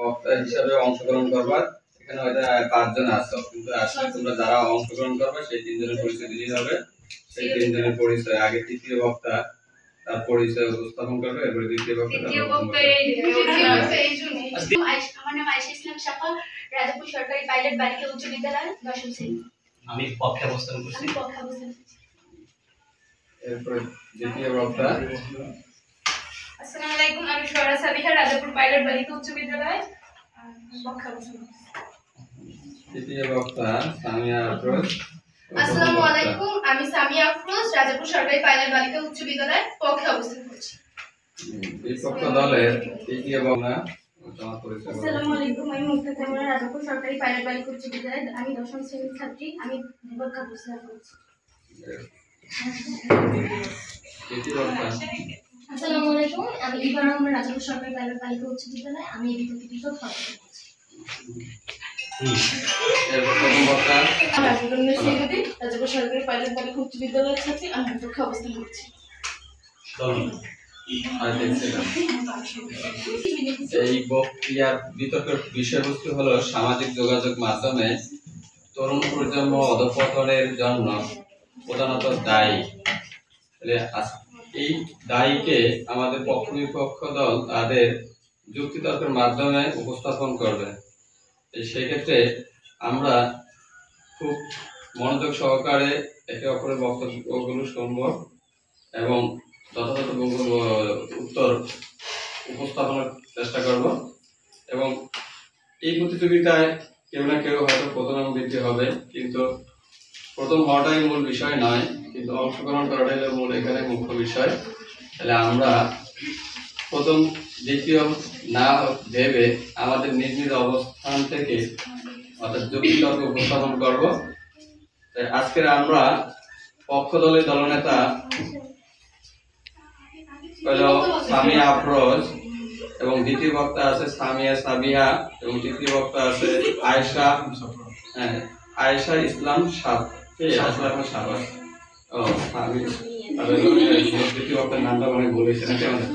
বক্তা হিসাবে অংশগ্রহণ করবা। এখানে হয়তো 5 জন আছো, কিন্তু আসলে তোমরা যারা অংশগ্রহণ করবে সেই 3 জনের পরিচয় দিলেই হবে। সেই 3 জনের পরিচয় আগে তৃতীয় বক্তা তার পরিচয় উপস্থাপন করবে, এরপর দ্বিতীয় বক্তা আমার নাম আয়েশা ইসলাম শাফা, রাজাপুর সরকারি পাইলট বালিকা উচ্চ বিদ্যালয় 10ম শ্রেণী। আমি পক্ষে অবস্থান করছি। এরপর দ্বিতীয় বক্তা। আসসালামু আলাইকুম, আমি সোহরা সাবিহা, রাজাপুর পাইলট বালিকা উচ্চ বিদ্যালয় পক্ষে অবস্থান করছি। তৃতীয় বক্তা সামিয়া আফরোজ। আসসালামু আলাইকুম, আমি সামিয়া আফরোজ, রাজাপুর সরকারি পাইলট বালিকা উচ্চ বিদ্যালয় পক্ষে অবস্থান করছি। বিপক্ষ দলের তৃতীয় বক্তা তোমার পরিচয়। আসসালামু আলাইকুম, আমি মুক্তা কামরা, রাজাপুর সরকারি পাইলট বালিকা উচ্চ বিদ্যালয় আমি 10ম শ্রেণীর ছাত্রী, আমি পক্ষে অবস্থান করছি। তৃতীয় বক্তা। আসসালামু আলাইকুম, আমি ইবারাম, রাজাপুর সরকারি পাইলট বালিকা উচ্চ বিদ্যালয় আমি এই বিতর্কিত অবস্থান করছি। এরপর প্রথম বক্তা। রাজাপুর সরকারি পাইলট বালিকা উচ্চ বিদ্যালয়ের ছাত্রী, আমি পক্ষে অবস্থান করছি। এই বক্তৃতার বিতর্কের বিষয়বস্তু হলো সামাজিক যোগাযোগ মাধ্যমে তরুণ প্রজন্ম অধঃপতনের জন্য প্রধানত দায়ী। এই দায়ীকে আমাদের পক্ষ বিপক্ষ দল তাদের যুক্তিতর্কের মাধ্যমে উপস্থাপন করবে। সেক্ষেত্রে আমরা খুব মনোযোগ সহকারে একে অপরের বক্তব্যগুলো শুনব এবং যথাযথ উত্তর উপস্থাপনের চেষ্টা করব। এবং এই প্রতিযোগিতায় কেউ না কেউ হয়তো প্রথম এবং দ্বিতীয় হবে, কিন্তু প্রথম হওয়াটাই মূল বিষয় নয়, কিন্তু অংশগ্রহণ করাটাই মূল এখানে মুখ্য বিষয়। তাহলে আমরা প্রথম দ্বিতীয় না ভেবে আমাদের নিজ নিজ অবস্থান থেকে অর্থাৎ যুক্তিতর্ক উপস্থাপন করব। আজকের আমরা পক্ষ দলের দলনেতা সামিয়া আফরোজ এবং দ্বিতীয় বক্তা আছে সামিয়া সাবিহা এবং তৃতীয় বক্তা আছে আয়েশা ইসলাম শাফা। দ্বিতীয় বক্তার নামটা অনেক বলেছে নাকি আমাদের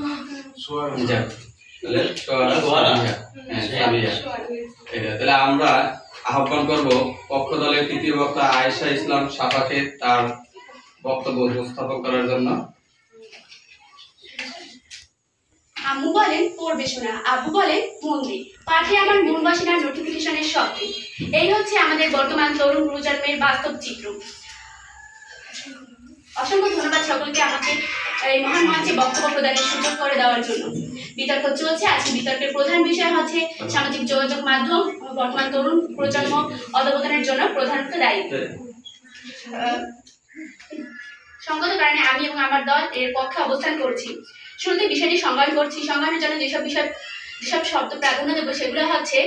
তাহলে আমরা আহ্বান করব পক্ষ দলের তৃতীয় বক্তা আয়েশা ইসলাম শাফাকে তার বক্তব্য উপস্থাপন করার জন্য। আম্মু বলেন পড়বে শোনা, আব্বু বলেন মন দে, পাঠে আমার মন বসে না নোটিফিকেশনের শব্দে। এই হচ্ছে আমাদের বর্তমান তরুণ প্রজন্মের বাস্তব চিত্র। অসংখ্য ধন্যবাদ সকলকে আমাকে এই মহান মঞ্চে বক্তব্য প্রদানের সুযোগ করে দেওয়ার জন্য। বিতর্ক চলছে, আজকে বিতর্কের প্রধান বিষয় হচ্ছে সামাজিক যোগাযোগ মাধ্যম বর্তমান তরুণ প্রজন্ম অধঃপতনের জন্য প্রধানত দায়ী। সঙ্গত কারণে আমি এবং আমার দল এর পক্ষে অবস্থান করছি। শুরুতে বিষয়টি সংজ্ঞায়ন করছি। সংজ্ঞায়নের জন্য যেসব শব্দ প্রাধান্য দেবো সেগুলো হচ্ছে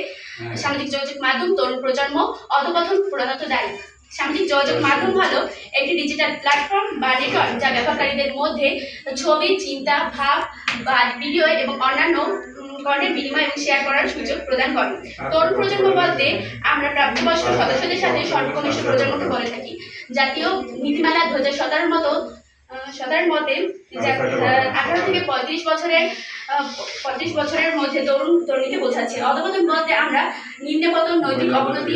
সামাজিক যোগাযোগ মাধ্যম তরুণ প্রজন্ম অধঃপতন প্রধানত দায়ী। সামাজিক যোগাযোগ মাধ্যম হলো একটি ডিজিটাল প্ল্যাটফর্ম বা নেটওয়ার্ক যা ব্যবহারকারীদের মধ্যে ছবি, চিন্তা, ভাব বা ভিডিও এবং অন্যান্য কন্টেন্ট বিনিময় এবং শেয়ার করার সুযোগ প্রদান করে। তরুণ প্রজন্ম বলতে আমরা প্রাপ্তবয়স্ক সদস্যদের সাথে সর্বকনিষ্ঠ প্রজন্মকে বলে থাকি। জাতীয় নীতিমালা 2017 মতে 18 থেকে 35 বছরের মধ্যে তরুণীকে বোঝাচ্ছে। অধঃপতন বলতে আমরা নিম্নপতন, নৈতিক অবনতি,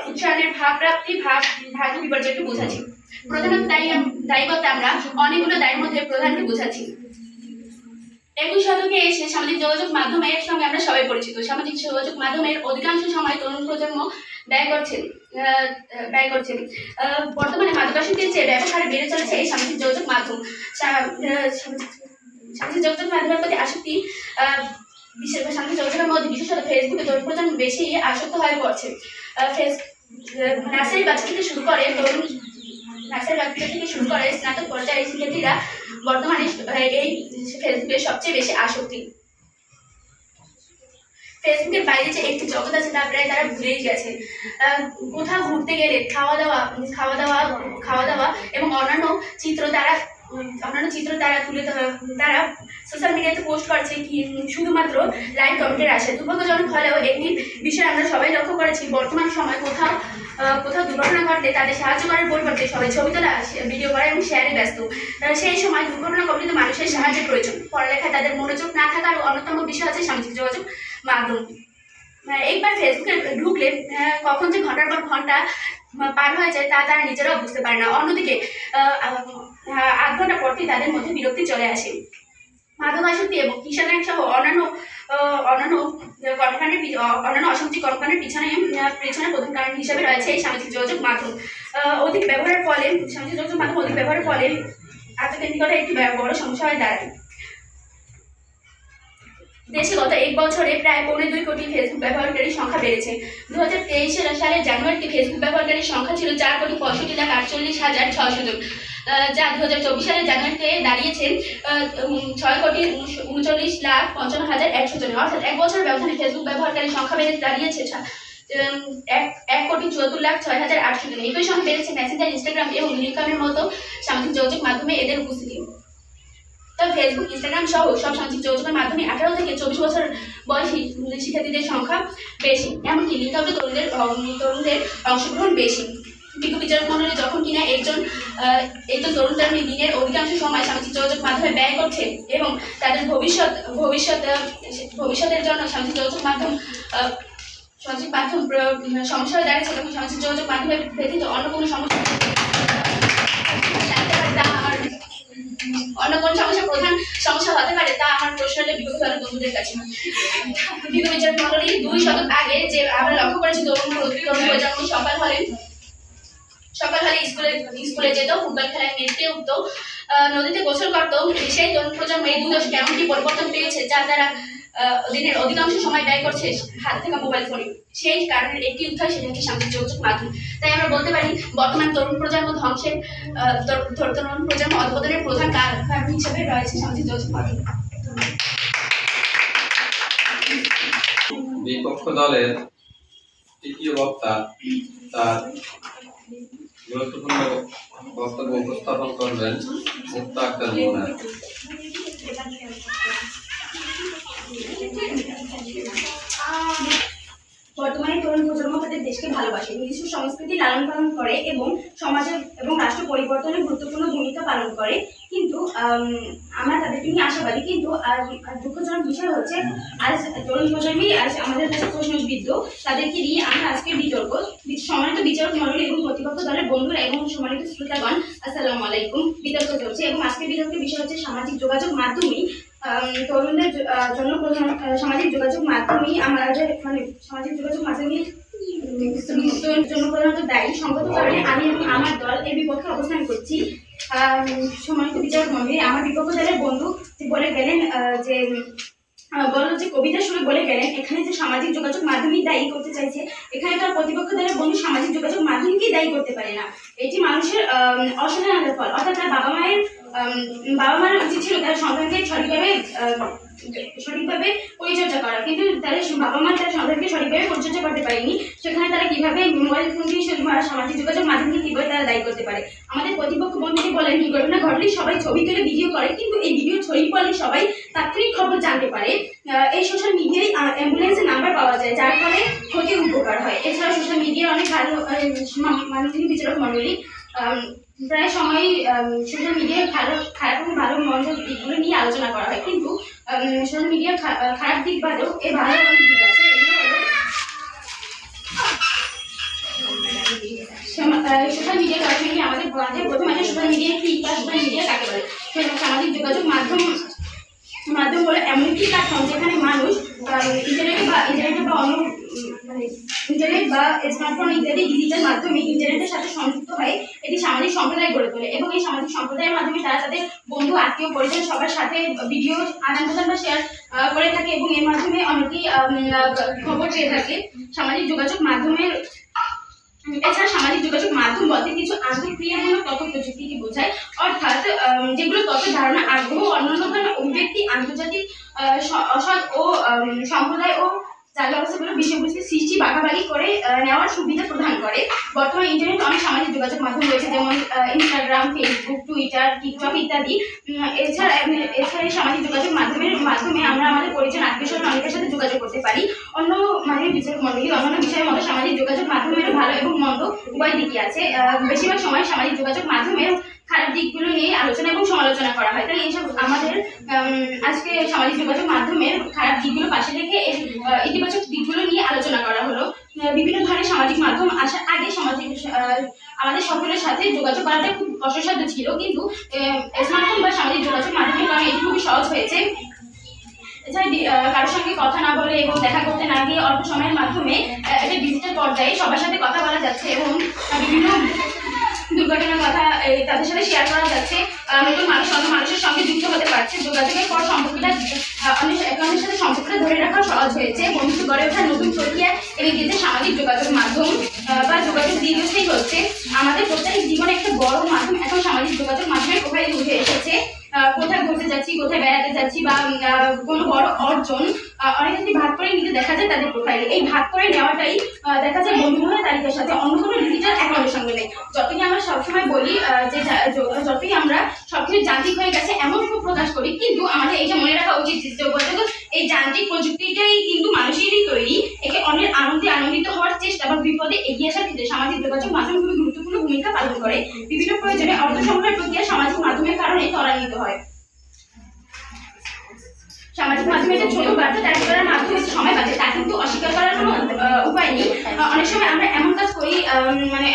উচ্চারণের ভাবপ্রাপ্তি, ভাগ্য বিপর্যয়কে বোঝাচ্ছি। প্রধানত দায়ী বলতে আমরা অনেকগুলো দায়ের মধ্যে প্রধানকে বোঝাচ্ছি। 21 শতকে এসে সামাজিক যোগাযোগ মাধ্যমের সঙ্গে আমরা সবাই পরিচিত। সামাজিক যোগাযোগ মাধ্যমের অধিকাংশ সময় তরুণ প্রজন্ম ব্যয় করছেন। বর্তমানে মাদকাসক্তির চেয়ে ব্যবহারে বেড়ে চলেছে এই সামাজিক যোগাযোগ মাধ্যম। সামাজিক যোগাযোগ মাধ্যমের প্রতি আসক্তি সামাজিক যোগাযোগের মধ্যে বিশেষত ফেসবুকে তরুণ প্রজন্ম বেশি আসক্ত হয়ে পড়ছে। নার্সারি বাচ্চা থেকে শুরু করে স্নাতক পর্যায়ের শিক্ষার্থীরা বর্তমানে এই ফেসবুকে সবচেয়ে বেশি আসক্তি। ফেসবুকের বাইরে যে একটি জগৎ আছে তা প্রায় তারা ভুলেই গেছে। কোথাও ঘুরতে গেলে খাওয়া দাওয়া এবং অন্যান্য চিত্র তারা সোশ্যাল মিডিয়াতে পোস্ট করছে কি শুধুমাত্র লাইক কমেন্টের আশায়। দুর্ভাগ্যজনক হলেও একটি বিষয় আমরা সবাই লক্ষ্য করেছি, বর্তমান সময় কোথাও দুর্ঘটনা ঘটলে তাদের সাহায্য করার পরিবর্তে সবাই ছবি তোলা, ভিডিও করা এবং শেয়ারে ব্যস্ত। সেই সময় দুর্ঘটনা কবলিত মানুষের সাহায্যের প্রয়োজন। পড়ালেখায় তাদের মনোযোগ না থাকার অন্যতম বিষয় হচ্ছে সামাজিক যোগাযোগ মাধ্যম। একবার ফেসবুকে ঢুকলে কখন যে ঘন্টার পর ঘন্টা পার হয়ে যায় তা তারা নিজেরাও বুঝতে পারে না। অন্যদিকে 8 ঘন্টা পরই তাদের মধ্যে বিরক্তি চলে আসে। মাদকাসক্তি এবং কিশোরায়ন সহ অন্যান্য অসামাজিক কর্মকাণ্ডের পেছনে প্রধান কারণ হিসেবে রয়েছে এই সামাজিক যোগাযোগ মাধ্যম। অধিক ব্যবহারের ফলে সামাজিক যোগাযোগ মাধ্যম অধিক ব্যবহারের ফলে আত্মকেন্দ্রিকতা একটি বড় সমস্যা হয়ে দাঁড়ায়। দেশে গত 1 বছরে প্রায় 2.25 কোটি ফেসবুক ব্যবহারকারীর সংখ্যা বেড়েছে। 2023 সালের জানুয়ারিতে ফেসবুক ব্যবহারকারীর সংখ্যা ছিল 4,65,48,600 জন, যা 2024 সালের জানুয়ারিতে দাঁড়িয়েছে 6,39,55,100 জনে। অর্থাৎ 1 বছরের ব্যবধানে ফেসবুক ব্যবহারকারীর সংখ্যা বেড়ে দাঁড়িয়েছে 1,74,06,800 জন। একই সঙ্গে বেড়েছে মেসেঞ্জার, ইনস্টাগ্রাম এবং লিঙ্কডইনের মতো সামাজিক যোগাযোগ মাধ্যমে এদের উপস্থিতি। তবে ফেসবুক, ইনস্টাগ্রাম সহ সব সামাজিক যোগাযোগের মাধ্যমে 18 থেকে 24 বছর বয়সী শিক্ষার্থীদের সংখ্যা বেশি। এমনকি লিঙ্কআউটে তরুণদের অংশগ্রহণ বেশি। বিজ্ঞ বিচারক মন্ডলী যখন কিনা একজন তরুণ তরুণী দিনের অধিকাংশ সময় সামাজিক যোগাযোগ মাধ্যমে ব্যয় করছে এবং তাদের ভবিষ্যতের জন্য সামাজিক যোগাযোগ মাধ্যম সমস্যা হয়ে দাঁড়িয়েছে, তখন সামাজিক যোগাযোগ মাধ্যমে ব্যতীত অন্য কোনো সমস্যা প্রধান সমস্যা হতে পারে তা আমার প্রশ্ন হলে বিগত দলের বন্ধুদের কাছে। বিজ্ঞ বিচারক মন্ডলী 2 শতক আগে যে আমরা লক্ষ্য করেছি তরুণ প্রজন্ম সকাল হলে স্কুলে যেত, ফুটবল খেলায় মেতে উঠত, নদীতে গোসল করত। সেই তরুণ প্রজন্ম এই 2 দশকে এমন কি পরিবর্তন পেয়েছে যা তারা দিনের অধিকাংশ সময় ব্যয় করছে হাত থেকে মোবাইল ফোনে। সেই কারণের একটি উত্থান, সেটা হচ্ছে সামাজিক যোগাযোগ মাধ্যম। তাই আমরা বলতে পারি বর্তমান তরুণ প্রজন্ম ধ্বংসের তরুণ প্রজন্ম অধঃপতনের প্রধান কারণ হিসেবে রয়েছে সামাজিক যোগাযোগ মাধ্যম। বিপক্ষ দলের তৃতীয় বক্তা তার গুরুত্বপূর্ণ বক্তব্য উপস্থাপন করবেন মুক্তা আক্তার মোনা। বর্তমানে তরুণ প্রজন্ম তাদের দেশকে ভালোবাসে, নিজস্ব সংস্কৃতি লালন পালন করে এবং সমাজের এবং রাষ্ট্র পরিবর্তনে গুরুত্বপূর্ণ ভূমিকা পালন করে। কিন্তু আমরা তাদেরকে নিয়ে আশাবাদী। কিন্তু দুঃখজনক বিষয় হচ্ছে আজ তরুণ প্রজন্মই আজ আমাদের কাছে প্রশ্নবিদ্ধ। তাদেরকে নিয়ে আমরা আজকের বিতর্ক। সম্মানিত বিচারক মণ্ডলী এবং প্রতিপক্ষ দলের বন্ধুরা এবং সম্মানিত শ্রোতাগণ, আসসালামু আলাইকুম। বিতর্ক চলছে এবং আজকের বিতর্কের বিষয় হচ্ছে সামাজিক যোগাযোগ মাধ্যমই তরুণদের জন্য সামাজিক যোগাযোগ মাধ্যমই আমাদের সামাজিক যোগাযোগ মাধ্যমই জন্য প্রধানত দায়ী। সঙ্গত কারণে আমি এবং আমার দল এর বিপক্ষে অবস্থান করছি। সম্মানিত বিচারক মণ্ডলী, আমার বিপক্ষ দলের বন্ধু বলে গেলেন যে কবিতার সুরে বলে গেলেন এখানে যে সামাজিক যোগাযোগ মাধ্যমই দায়ী করতে চাইছে, এখানে তার প্রতিপক্ষ দলের বন্ধু সামাজিক যোগাযোগ মাধ্যমকেই দায়ী করতে পারে না। এটি মানুষের অসাধারণের ফল। অর্থাৎ তার বাবা মায়ের উচিত ছিল তার সন্তানকে সঠিকভাবে পরিচর্যা করা, কিন্তু তাদের বাবা মা তার সন্তানকে সঠিকভাবে পরিচর্যা করতে পারেনি। সেখানে তারা কিভাবে মোবাইল ফোনকে সামাজিক যোগাযোগ মাধ্যমকে কিভাবে তারা দায়ী করতে পারে। আমাদের প্রতিপক্ষ বন্ধুটি বলেন দুর্ঘটনা ঘটলে সবাই ছবি তুলে ভিডিও করে, কিন্তু এই ভিডিও ছড়িয়ে পড়লে সবাই তাৎক্ষণিক খবর জানতে পারে। এই সোশ্যাল মিডিয়ায় অ্যাম্বুলেন্সের নাম্বার পাওয়া যায়, যার ফলে ক্ষতি উপকার হয়। এছাড়া সোশ্যাল মিডিয়ার অনেক ভালো মানবিক বিচারক মণ্ডলী প্রায় সময়ই সোশ্যাল মিডিয়ায় খারাপ এবং ভালো মন্দ দিকগুলো নিয়ে আলোচনা করা হয়, কিন্তু সোশ্যাল মিডিয়ার খারাপ দিক বাদেও এর ভালো অনেক দিক আছে। সোশ্যাল মিডিয়ার কারণে আমাদের প্রথমে সোশ্যাল মিডিয়া কি বা সোশ্যাল মিডিয়া কাকে বলে। সামাজিক যোগাযোগ মাধ্যম হলো এমন একটি প্ল্যাটফর্ম যেখানে মানুষ ইন্টারনেট বা অন্য ইন্টারনেট বা স্মার্টফোন ইত্যাদি ডিজিটাল মাধ্যমে ইন্টারনেটের সাথে সংযুক্ত হয়ে এটি সামাজিক সম্প্রদায় গড়ে তোলে এবং এই সামাজিক সম্প্রদায়ের মাধ্যমে তারা তাদের বন্ধু, আত্মীয়, পরিজন সবার সাথে ভিডিও আদান প্রদান বা শেয়ার করে থাকে এবং এর মাধ্যমে অনেকেই খবর পেয়ে থাকে। সামাজিক যোগাযোগ মাধ্যমের এছাড়া সামাজিক যোগাযোগ মাধ্যম বলতে কিছু আন্তঃক্রিয়ামূলক তথ্য প্রযুক্তিকে বোঝায়, অর্থাৎ যেগুলো তথ্য ধারণা, আগ্রহ, অন্যান্য ধরনের অভিব্যক্তি, আন্তর্জাতিক অসৎ ও সম্প্রদায় ও চাল ব্যবস্থাগুলো বিষয়বস্তু সৃষ্টি ভাগাভাগি করে নেওয়ার সুবিধা প্রদান করে। বর্তমানে ইন্টারনেট অনেক সামাজিক যোগাযোগ মাধ্যম রয়েছে, যেমন ইনস্টাগ্রাম, ফেসবুক, টুইটার, টিকটক ইত্যাদি। এছাড়া এই সামাজিক যোগাযোগ মাধ্যমে আমরা আমাদের পরিজন, আত্মীয়স্বজন অনেকের সাথে যোগাযোগ করতে পারি। অন্য বিচারক মণ্ডলী অন্যান্য বিষয়ের মতো সামাজিক যোগাযোগ মাধ্যমের ভালো এবং মন্দ উভয় দিকই আছে। বেশিরভাগ সময় সামাজিক যোগাযোগ মাধ্যমের খারাপ দিকগুলো নিয়ে আলোচনা এবং সমালোচনা করা হয়। তাই এইসব আমাদের আজকে সামাজিক যোগাযোগ মাধ্যমের খারাপ দিকগুলো পাশে রেখে ইতিবাচক দিকগুলো নিয়ে আলোচনা করা হলো। বিভিন্ন ধরনের সামাজিক মাধ্যম আসার আগে আমাদের সকলের সাথে যোগাযোগ করাটা খুব কষ্টসাধ্য ছিল, কিন্তু স্মার্টফোন বা সামাজিক যোগাযোগ মাধ্যমের কারণে এটি খুবই সহজ হয়েছে। এছাড়া কারোর সঙ্গে কথা না বলে এবং দেখা করতে না গিয়ে অল্প সময়ের মাধ্যমে একটা ডিজিটাল পর্যায়ে সবার সাথে কথা বলা যাচ্ছে এবং বিভিন্ন দুর্ঘটনার কথা তাদের সাথে শেয়ার করা যাচ্ছে। নতুন অন্য মানুষের সঙ্গে যুক্ত হতে পারছে। যোগাযোগের পর সম্পর্কটা অন্যের সাথে সম্পর্কটা ধরে রাখা সহজ হয়েছে। বন্ধুত্ব গড়ে ওঠার নতুন প্রক্রিয়া এবং যে সামাজিক যোগাযোগ মাধ্যম বা যোগাযোগ দীর্ঘস্থায়ী হচ্ছে। আমাদের প্রত্যেক জীবনে একটা বড় মাধ্যম এখন সামাজিক যোগাযোগ মাধ্যমের প্রোফাইলে উঠে এসেছে। কোথায় ঘুরতে যাচ্ছি, কোথায় বেড়াতে যাচ্ছি বা কোনো বড় অর্জন অনেক ক্ষেত্রে ভাগ করে নিতে দেখা যায় তাদের প্রোফাইলে। এই ভাগ করে নেওয়াটাই দেখা যায় বন্ধুবান্ধবের তালিকার সাথে অন্য কোনো ডিজিটাল অ্যাকাউন্টের সঙ্গে নেই। যতই আমরা সবসময় বলি যে যতই আমরা সবকিছু যান্ত্রিক হয়ে গেছে এমন প্রকাশ করি, কিন্তু আমাদের এইটা মনে রাখা উচিত যে যোগাযোগ এই যান্ত্রিক প্রযুক্তিটাই কিন্তু মানুষেরই তৈরি। একে অন্যের আনন্দে আনন্দিত হওয়ার চেষ্টা বা বিপদে এগিয়ে আসার ক্ষেত্রে সামাজিক যোগাযোগ মাধ্যম খুবই গুরুত্বপূর্ণ ভূমিকা পালন করে। বিভিন্ন প্রয়োজনে অর্থ সংগ্রহের প্রক্রিয়া সামাজিক মাধ্যমের কারণে ত্বরান্বিত হয়। সামাজিক মাধ্যমে একটা ছোট বার্তা টাইপ করার মাধ্যমে সময় বাঁচে, তা কিন্তু অস্বীকার করার কোনো উপায় নেই। অনেক সময় আমরা এমন কাজ করি, মানে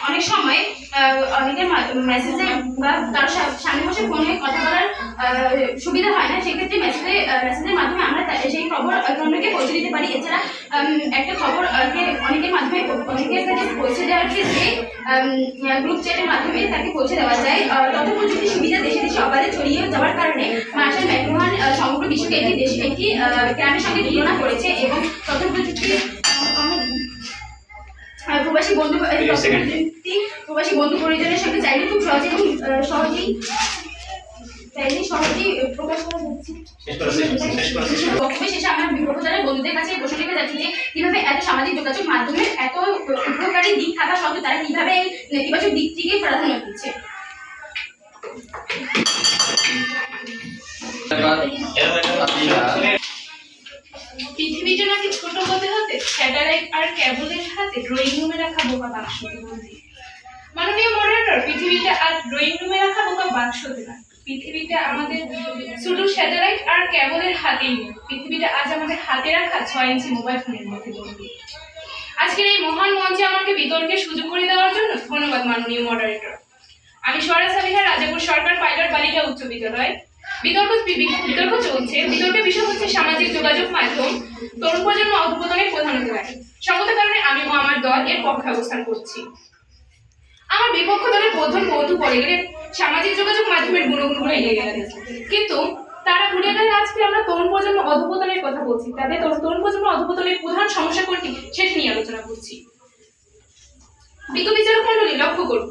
অনেক সময় অনেকের মেসেজে বা কারোর সামনে বসে ফোনে কথা বলার সুবিধা হয় না, সেক্ষেত্রে মেসেজের মাধ্যমে আমরা সেই খবর অন্যকে পৌঁছে দিতে পারি। এছাড়া একটা খবর অনেকের মাধ্যমে অনেকের কাছে পৌঁছে দেওয়ার ক্ষেত্রে গ্রুপ চ্যাটের মাধ্যমে তাকে পৌঁছে দেওয়া যায়। তথ্য প্রযুক্তির সুবিধা দেশে দেশে অবাধে ছড়িয়ে যাওয়ার কারণে মার্শাল ম্যাকলুহান সমগ্র বিশ্বকে একটি গ্রামের সঙ্গে তুলনা করেছে এবং তথ্য প্রযুক্তি প্রবাসী বন্ধু পরিজনের সঙ্গে চাইলে খুব সহজে এবং সহজেই প্রকাশ করা যাচ্ছে। শেষে আমার বিপক্ষের বন্ধুদের কাছে প্রশ্ন রেখে যাচ্ছি যে কিভাবে এত সামাজিক যোগাযোগ মাধ্যমের এত উপকারী দিক থাকা সত্ত্বেও তারা কিভাবে নেতিবাচক দিকটিকে প্রাধান্য দিচ্ছে। পৃথিবীটা নাকি ছোট হতে হতে স্যাটেলাইট আর কেবলের হাতে ড্রয়িং রুমে রাখা বোকা বাক্স বলতে। মাননীয় মডারেটর, পৃথিবীটা আর ড্রয়িং রুমে রাখা বোকা বাক্স না, পৃথিবীটা আমাদের শুধু স্যাটেলাইট আর কেবলের হাতেই নেই। পৃথিবীটা আজ আমাদের হাতে রাখা 6 ইঞ্চি মোবাইল ফোনের মধ্যে বন্দী। আজকের এই মহান মঞ্চে আমাকে বিতর্কের সুযোগ করে দেওয়ার জন্য ধন্যবাদ মাননীয় মডারেটর। আমি সোয়ারা সালিহা, রাজাপুর সরকার পাইলট বালিকা উচ্চ বিদ্যালয়। বিতর্ক চলছে। বিতর্কের বিষয় হচ্ছে সামাজিক যোগাযোগ মাধ্যম তরুণ প্রজন্ম অধঃপতনের প্রধান কারণ। সঙ্গত কারণে আমি ও আমার দল এর পক্ষে অবস্থান করছি। আমার বিপক্ষ দলের প্রধান বন্ধু বলে গেলে সামাজিক যোগাযোগ মাধ্যমের গুণগুলো এগিয়ে গেছে, কিন্তু তারা ভুলে গেলে আজকে আমরা তরুণ প্রজন্ম অধঃপতনের কথা বলছি। তাদের তরুণ প্রজন্ম অধঃপতনের প্রধান সমস্যা কোনটি সেটি নিয়ে আলোচনা করছি। বিজ্ঞ বিচারক মন্ডলী, লক্ষ্য করুন,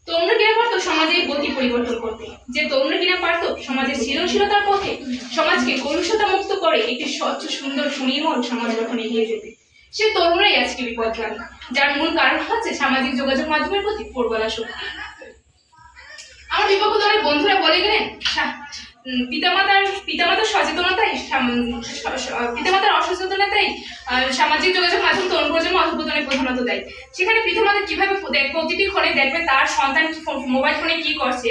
তরুণরা কিনা পারতো সমাজের গতি পরিবর্তন করতে, যে তরুণরা কিনা পারতো সমাজের সৃজনশীলতার পথে সমাজকে কলুষতা মুক্ত করে একটি স্বচ্ছ সুন্দর সুনির্মল সমাজ গঠন এগিয়ে যেতে, সে তরুণরাই আজকে বিপদগামী, যার মূল কারণ হচ্ছে সামাজিক যোগাযোগ মাধ্যমের প্রতি প্রবল আসক্তি। আমার বিপক্ষ দলের বন্ধুরা বলে গেলেন পিতামাতার অসচেতনতাই সামাজিক যোগাযোগ মাধ্যম তরুণ প্রজন্ম অধঃপতনের প্রধানত দেয়। সেখানে পিতামাতা কিভাবে প্রতিটি ক্ষণে দেখবে তার সন্তান মোবাইল ফোনে কি করছে,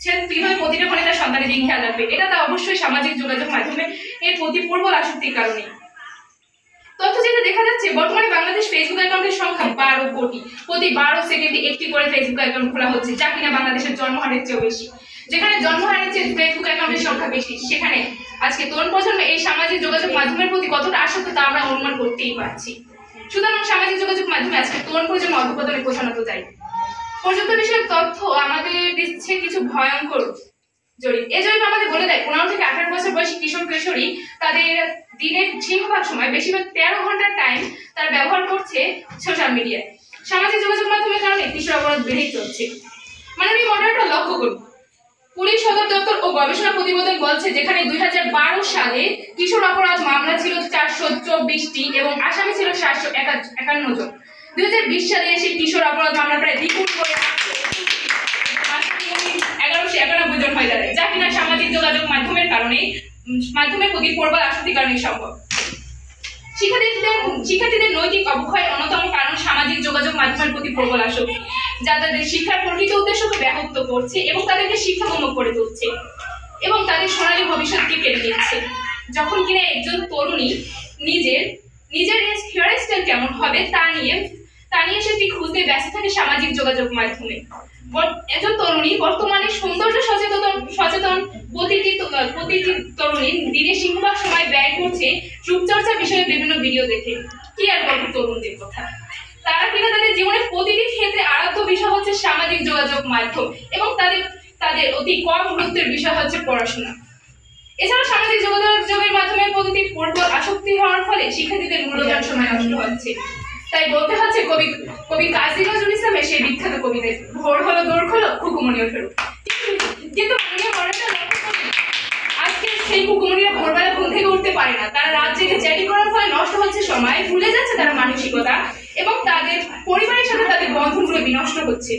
সে কিভাবে প্রতিটা ফোনে তার সন্তানের দিকে খেয়াল রাখবে, এটা তো অবশ্যই সামাজিক যোগাযোগ মাধ্যমে এর প্রতি প্রবল আসক্তির কারণে। তথ্য যেটা দেখা যাচ্ছে, বর্তমানে বাংলাদেশ ফেসবুক অ্যাকাউন্টের সংখ্যা 12 কোটি। প্রতি 12 সেকেন্ডে একটি করে ফেসবুক অ্যাকাউন্ট খোলা হচ্ছে, যা কিনা বাংলাদেশের জন্মহারের চেয়েও বেশি। যেখানে জন্মহারের চেয়ে ফেসবুক অ্যাকাউন্টের সংখ্যা বেশি, সেখানে আজকে তরুণ প্রজন্ম এই সামাজিক যোগাযোগ মাধ্যমের প্রতি কতটা আসক্ত তা আমরা অনুমান করতেই পারছি। সুতরাং সামাজিক যোগাযোগ মাধ্যমে আজকে তরুণ প্রজন্ম অধঃপতনে প্রধানত যায়। পর্যন্ত বিষয়ক তথ্য আমাদের দিচ্ছে কিছু ভয়ঙ্কর জরিপ। এই জরিপ আমাদের বলে দেয় 15 থেকে 18 বছর বয়সী কিশোর কিশোরী তাদের দিনের সিংহভাগ সময় বেশিরভাগ 13 ঘন্টার টাইম তারা ব্যবহার করছে সোশ্যাল মিডিয়ায়। সামাজিক যোগাযোগ মাধ্যমের কারণে কিশোর অপরাধ বেড়েই চলছে। মাননীয় মডারেটর, লক্ষ্য করুন, পুলিশ সদর দপ্তর ও গবেষণা প্রতিবেদন বলছে যেখানে 2012 সালে কিশোর অপরাধ মামলা ছিল 424টি এবং আসামি ছিল 751 জন। 2020 সালে এসে কিশোর অপরাধ মামলা প্রায় দ্বিগুণ করে 1191 জন হয়ে দাঁড়ায়, যা কিনা সামাজিক যোগাযোগ মাধ্যমের প্রতি প্রবল আসক্তির কারণে সম্ভব। শিক্ষার্থীদের নৈতিক অবক্ষয়ের অন্যতম কারণ সামাজিক যোগাযোগ মাধ্যমের প্রতি প্রবল আসক্তি। যা তাদের শিক্ষার প্রকৃত উদ্দেশ্যকে ব্যাহত করছে এবং তাদেরকে শিক্ষাগম্য করে তুলছে এবং তাদের সোনালী ভবিষ্যৎকে কেড়ে নিচ্ছে। যখন কিনা একজন তরুণী নিজের হেয়ার স্টাইল কেমন হবে তা নিয়ে সেটি খুঁজতে ব্যস্ত থাকে সামাজিক যোগাযোগ মাধ্যমে। একজন তরুণী বর্তমানে সৌন্দর্য সচেতন প্রতিটি তরুণী দিনে সিংহভাগ সময় ব্যয় করছে রূপচর্চা বিষয়ে বিভিন্ন ভিডিও দেখে। কি আর বলবো তরুণদের কথা, তারা কিনা তাদের জীবনের প্রতিটি ক্ষেত্রে আরাধ্য বিষয় হচ্ছে সামাজিক যোগাযোগ মাধ্যম এবং তাদের অতি কম গুরুত্বের বিষয় হচ্ছে পড়াশোনা। এছাড়া সামাজিক যোগাযোগের মাধ্যমে প্রতিটি প্রবল আসক্তি হওয়ার ফলে শিক্ষার্থীদের মূল্যবান সময় নষ্ট হচ্ছে। তাই বলতে হচ্ছে কবি কাজী নজরুল ইসলামের সেই বিখ্যাত কবিতা, ভোর হলো দৌড় হলো খুকুমনি ওঠেরো। কিন্তু আজকে সেই খুকুমনিরা ভোরবেলা ঘুম থেকে উঠতে পারে না, তারা রাত জেগে চ্যাটিং করার ফলে নষ্ট হচ্ছে সময়, ভুলে যাচ্ছে তার মানসিকতা এবং তাদের পরিবারের সাথে তাদের বন্ধনগুলো বিনষ্ট হচ্ছে।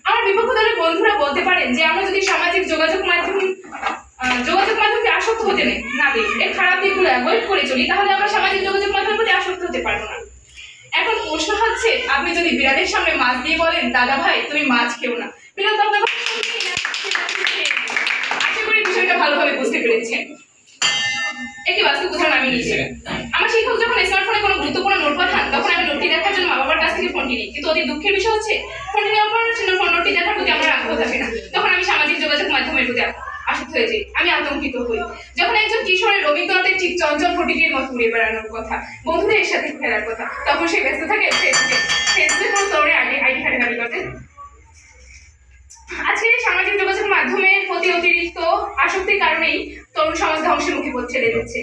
আমার বিপক্ষ দলের বন্ধুরা বলতে পারেন যে আমরা যদি সামাজিক যোগাযোগ মাধ্যমকে আসক্ত হতে না দিই, এর খারাপ দিকগুলো অ্যাভয়েড করে চলি, তাহলে আমরা সামাজিক যোগাযোগ মাধ্যমের প্রতি আসক্ত হতে পারবো না। এখন প্রশ্ন হচ্ছে, আপনি যদি বিড়ালের সামনে মাছ দিয়ে বলেন দাদা ভাই তুমি মাছ খেও না, বিড়াল তো আপনার আশা করি বিষয়টা ভালোভাবে বুঝতে পেরেছেন। একটি বাস্তব উদাহরণ আমি নিচ্ছি। আমার শিক্ষক যখন স্মার্টফোনে কোনো গুরুত্বপূর্ণ নোট পাঠান, তখন আমি নোটটি দেখার জন্য মা বাবার কাছ থেকে ফোনটি নিই, কিন্তু অতি দুঃখের বিষয় হচ্ছে ফোনটি নেওয়ার পর নোটটি দেখার প্রতি আমার আগ্রহ থাকে না। তখন আমি সামাজিক যোগাযোগ মাধ্যমের প্রতি আসক্ত হয়ে যাই, আমি আতঙ্কিত হই। যখন একজন কিশোরের রবীন্দ্রনাথের ঠিক চঞ্চল ফটিকের মতো উড়ে বেড়ানোর কথা, বন্ধুদের সাথে খেলার কথা, তখন সে ব্যস্ত থাকে ফেসবুকে কোনো তরুণের আইডি ঘাটাঘাটি করতে। আজকের এই সামাজিক যোগাযোগ মাধ্যমের প্রতি অতিরিক্ত আসক্তির কারণেই তরুণ সমাজ ধ্বংসের মুখে ঠেলে দিচ্ছে।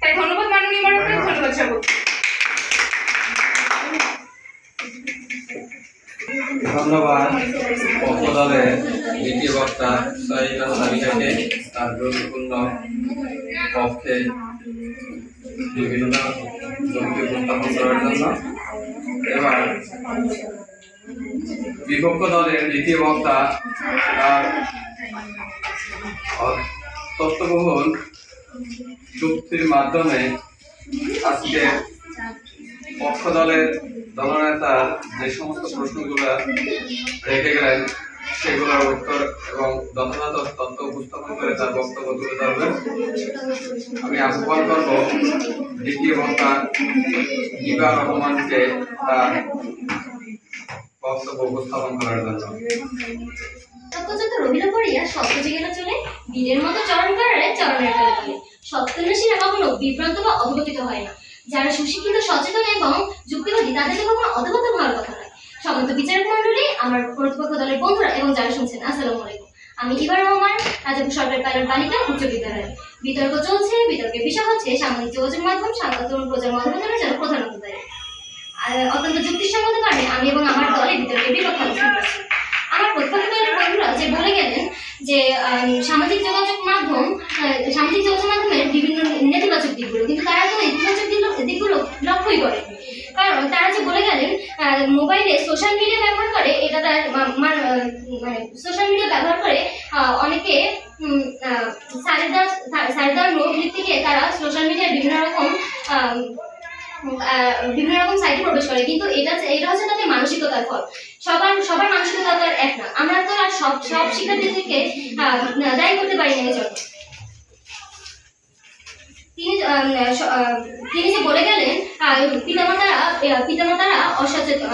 তাই ধন্যবাদ মাননীয় মডারেটর, ধন্যবাদ সকলকে। ধন্যবাদ পক্ষ দলের দ্বিতীয় বক্তা সাইদা সাবিকাকে তার গুরুত্বপূর্ণ পক্ষে বিভিন্ন যুক্তি উপস্থাপন করার জন্য। এবার বিপক্ষ দলের দ্বিতীয় বক্তা তার তত্ত্ববহুল যুক্তির মাধ্যমে আজকে পক্ষ দলের দলনেতার যে সমস্ত প্রশ্নগুলো রেখে গেলেন সেগুলোর উত্তর এবং যথাযথ তথ্য উপস্থাপন করে তার বক্তব্য তুলে ধরবেন। আমি আহ্বান করব দ্বিতীয় বক্তা ইবা রহমানকে তার বক্তব্য উপস্থাপন করার জন্য। সত্যযত রবিরা পড়িয়া সত্য জেগেলা চলে, বীরের মতো চরণ করারে চরণের তলে তলে। সত্যন্বেষীরা কখনো বিভ্রান্ত বা অবগতিত হয় না। যারা সুশিক্ষিত, সচেতন এবং যুক্তিবাদী তাদের তো কখনো অধগত হওয়ার কথা নয়। সমস্ত বিচারক মন্ডলী, আমার প্রতিপক্ষ দলের বন্ধুরা এবং যারা শুনছেন, আসসালামু আলাইকুম। আমি ইবা রহমান, রাজাপুর সরকারি পাইলট বালিকা উচ্চ বিদ্যালয়। বিতর্ক চলছে, বিতর্কের বিষয় হচ্ছে সামাজিক যোগাযোগ মাধ্যম তরুণ প্রজন্ম অধপতনের জন্য প্রধানত দায়ী। অত্যন্ত যুক্তিসঙ্গত কারণে আমি এবং আমার দল এই বিতর্কের বিপক্ষে অবস্থান করছি। আমার প্রতিপক্ষ দলের বন্ধুরা যে বলে গেলেন যে সামাজিক যোগাযোগ মাধ্যমের বিভিন্ন নেতিবাচক দিকগুলো, কিন্তু তারা তো ইতিবাচক দিকগুলো লক্ষ্যই করে। কারণ তারা যে বলে গেলেন মোবাইলে সোশ্যাল মিডিয়া ব্যবহার করে, এটা তার মানে সোশ্যাল মিডিয়া ব্যবহার করে অনেকে সারিদার নোট থেকে তারা সোশ্যাল মিডিয়ায় বিভিন্ন রকম সাইটে প্রবেশ করে, কিন্তু এটা হচ্ছে তাদের মানসিকতার ফল। সবার মানসিকতা তো আর এক না। আমরা তো আর সব শিক্ষার্থীদেরকে দায়ী করতে পারি না। এজন্য তিনি যে বলে গেলেন পিতামাতারা অসচেতন।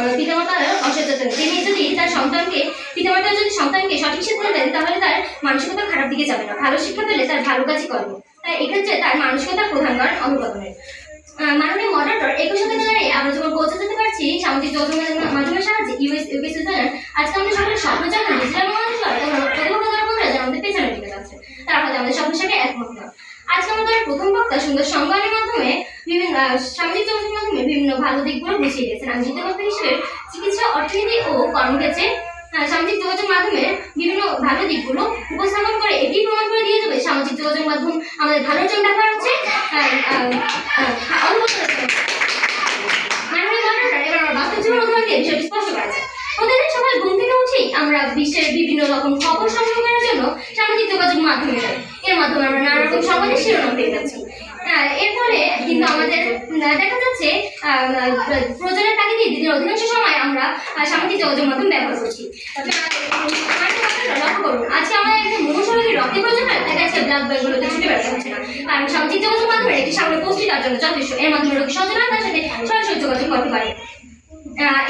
পিতামাতারা যদি সন্তানকে সঠিক শিক্ষা দেন তাহলে তার মানসিকতা খারাপ দিকে যাবে না, ভালো শিক্ষা পেলে তার ভালো কাজই করবে। তাই এক্ষেত্রে তার মানসিকতার প্রধান কারণ অধপতনের। মাননীয় মডারেটর, একই সাথে দাঁড়িয়ে আমরা যখন পৌঁছে যেতে পারছি সামাজিক যোগাযোগ মাধ্যমের সাহায্যে ইউকে সুইজারল্যান্ড, আজকে আমাদের সকলের স্বপ্ন যখন ডিজিটাল বাংলাদেশ হয় তখন বন্ধুরা যেন আমাদের পেছনে টিকে যাচ্ছে, তারা হয়তো আমাদের স্বপ্নের সাথে একমত নয়। আজকে আমাদের প্রথম বক্তা সুন্দর সংজ্ঞানের মাধ্যমে সামাজিক যোগাযোগ মাধ্যমে বিভিন্ন ভালো দিকগুলো বুঝিয়ে দিয়েছেন। আমি দ্বিতীয় বক্তা হিসেবে চিকিৎসা, অর্থনীতি ও কর্মক্ষেত্রে সামাজিক যোগাযোগ মাধ্যমের বিভিন্ন ভালো দিকগুলো উপস্থাপন করে এটি প্রমাণ করে দিয়ে যাবে সামাজিক যোগাযোগ মাধ্যম আমাদের ভালোর জন্য ব্যবহার হচ্ছে। মাননীয় মডারেটর, এবার আমার বাস্তব জীবন উদাহরণ দিয়ে বিষয়টি স্পষ্ট করা যায়। প্রতিদিন সকাল ঘুম থেকে উঠেই আমরা বিশ্বের বিভিন্ন রকম খবর সংগ্রহ করার জন্য সামাজিক যোগাযোগ মাধ্যমে যাই। এর মাধ্যমে আমরা নানা রকম সংবাদের শিরোনাম পেয়ে যাচ্ছি। এর ফলে কিন্তু আমাদের দেখা যাচ্ছে প্রয়োজনের তাগিদে দিনের অধিকাংশ সময় আমরা সামাজিক যোগাযোগ মাধ্যম ব্যবহার করছি। লক্ষ্য করুন, আজকে আমাদের একটা মুমূর্ষু রক্তের প্রয়োজন হয়, দেখা যাচ্ছে ব্লাড ব্যাঙ্কগুলোতে ছুটে বেড়াতে হচ্ছে না, কারণ সামাজিক যোগাযোগ মাধ্যমে একটি সামনে পোস্টই তার জন্য যথেষ্ট। এর মাধ্যমে রোগী সচেতন তার সাথে সরাসরি যোগাযোগ করতে পারে।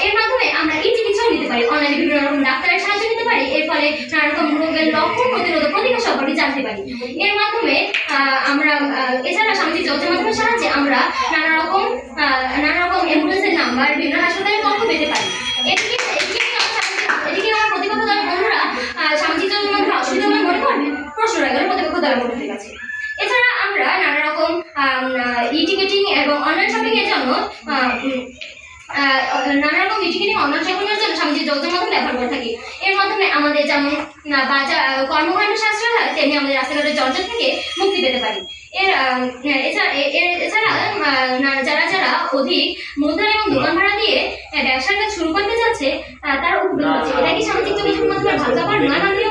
এর মাধ্যমে আমরা এই চিকিৎসাও নিতে পারি, অনলাইনে বিভিন্ন রকম ডাক্তারের সাহায্য নিতে পারি। এর ফলে নানা রকম রোগের লক্ষণ, প্রতিরোধ, প্রতিকার সম্পর্কে জানতে পারি। এর মাধ্যমে আমরা এছাড়া সামাজিক যোগাযোগ মাধ্যমের সাহায্যে আমরা নানা রকম অ্যাম্বুলেন্সের নাম্বার, বিভিন্ন হাসপাতালের তথ্য পেতে পারি। এদিকে আমার প্রতিপক্ষ দলের বন্ধুরা সামাজিক যোগাযোগ মাধ্যমে অসুবিধা বলে মনে করবে, প্রশ্ন রয়ে গেল প্রতিপক্ষ দলের বন্ধুদের কাছে। এছাড়া আমরা নানা রকম ই-টিকেটিং এবং অনলাইন শপিং এর জন্য নানা রকম ই-টিকেটিং, অনলাইন শপিং এর জন্য সামাজিক যোগাযোগ মাধ্যম ব্যবহার করে থাকি। এর মাধ্যমে আমাদের যেমন বাজার কর্মকাণ্ড সাশ্রয় হয়, তেমনি আমাদের রাস্তাঘাটের জঞ্জাল থেকে মুক্তি পেতে পারি। এছাড়া যারা অধিক মূলধন এবং দোকান ভাড়া দিয়ে ব্যবসার কাজ শুরু করতে যাচ্ছে তারা উপকৃত হচ্ছে। এটা কি সামাজিক যোগাযোগ মাধ্যমে ভালো ব্যাপার নয়? মাননীয়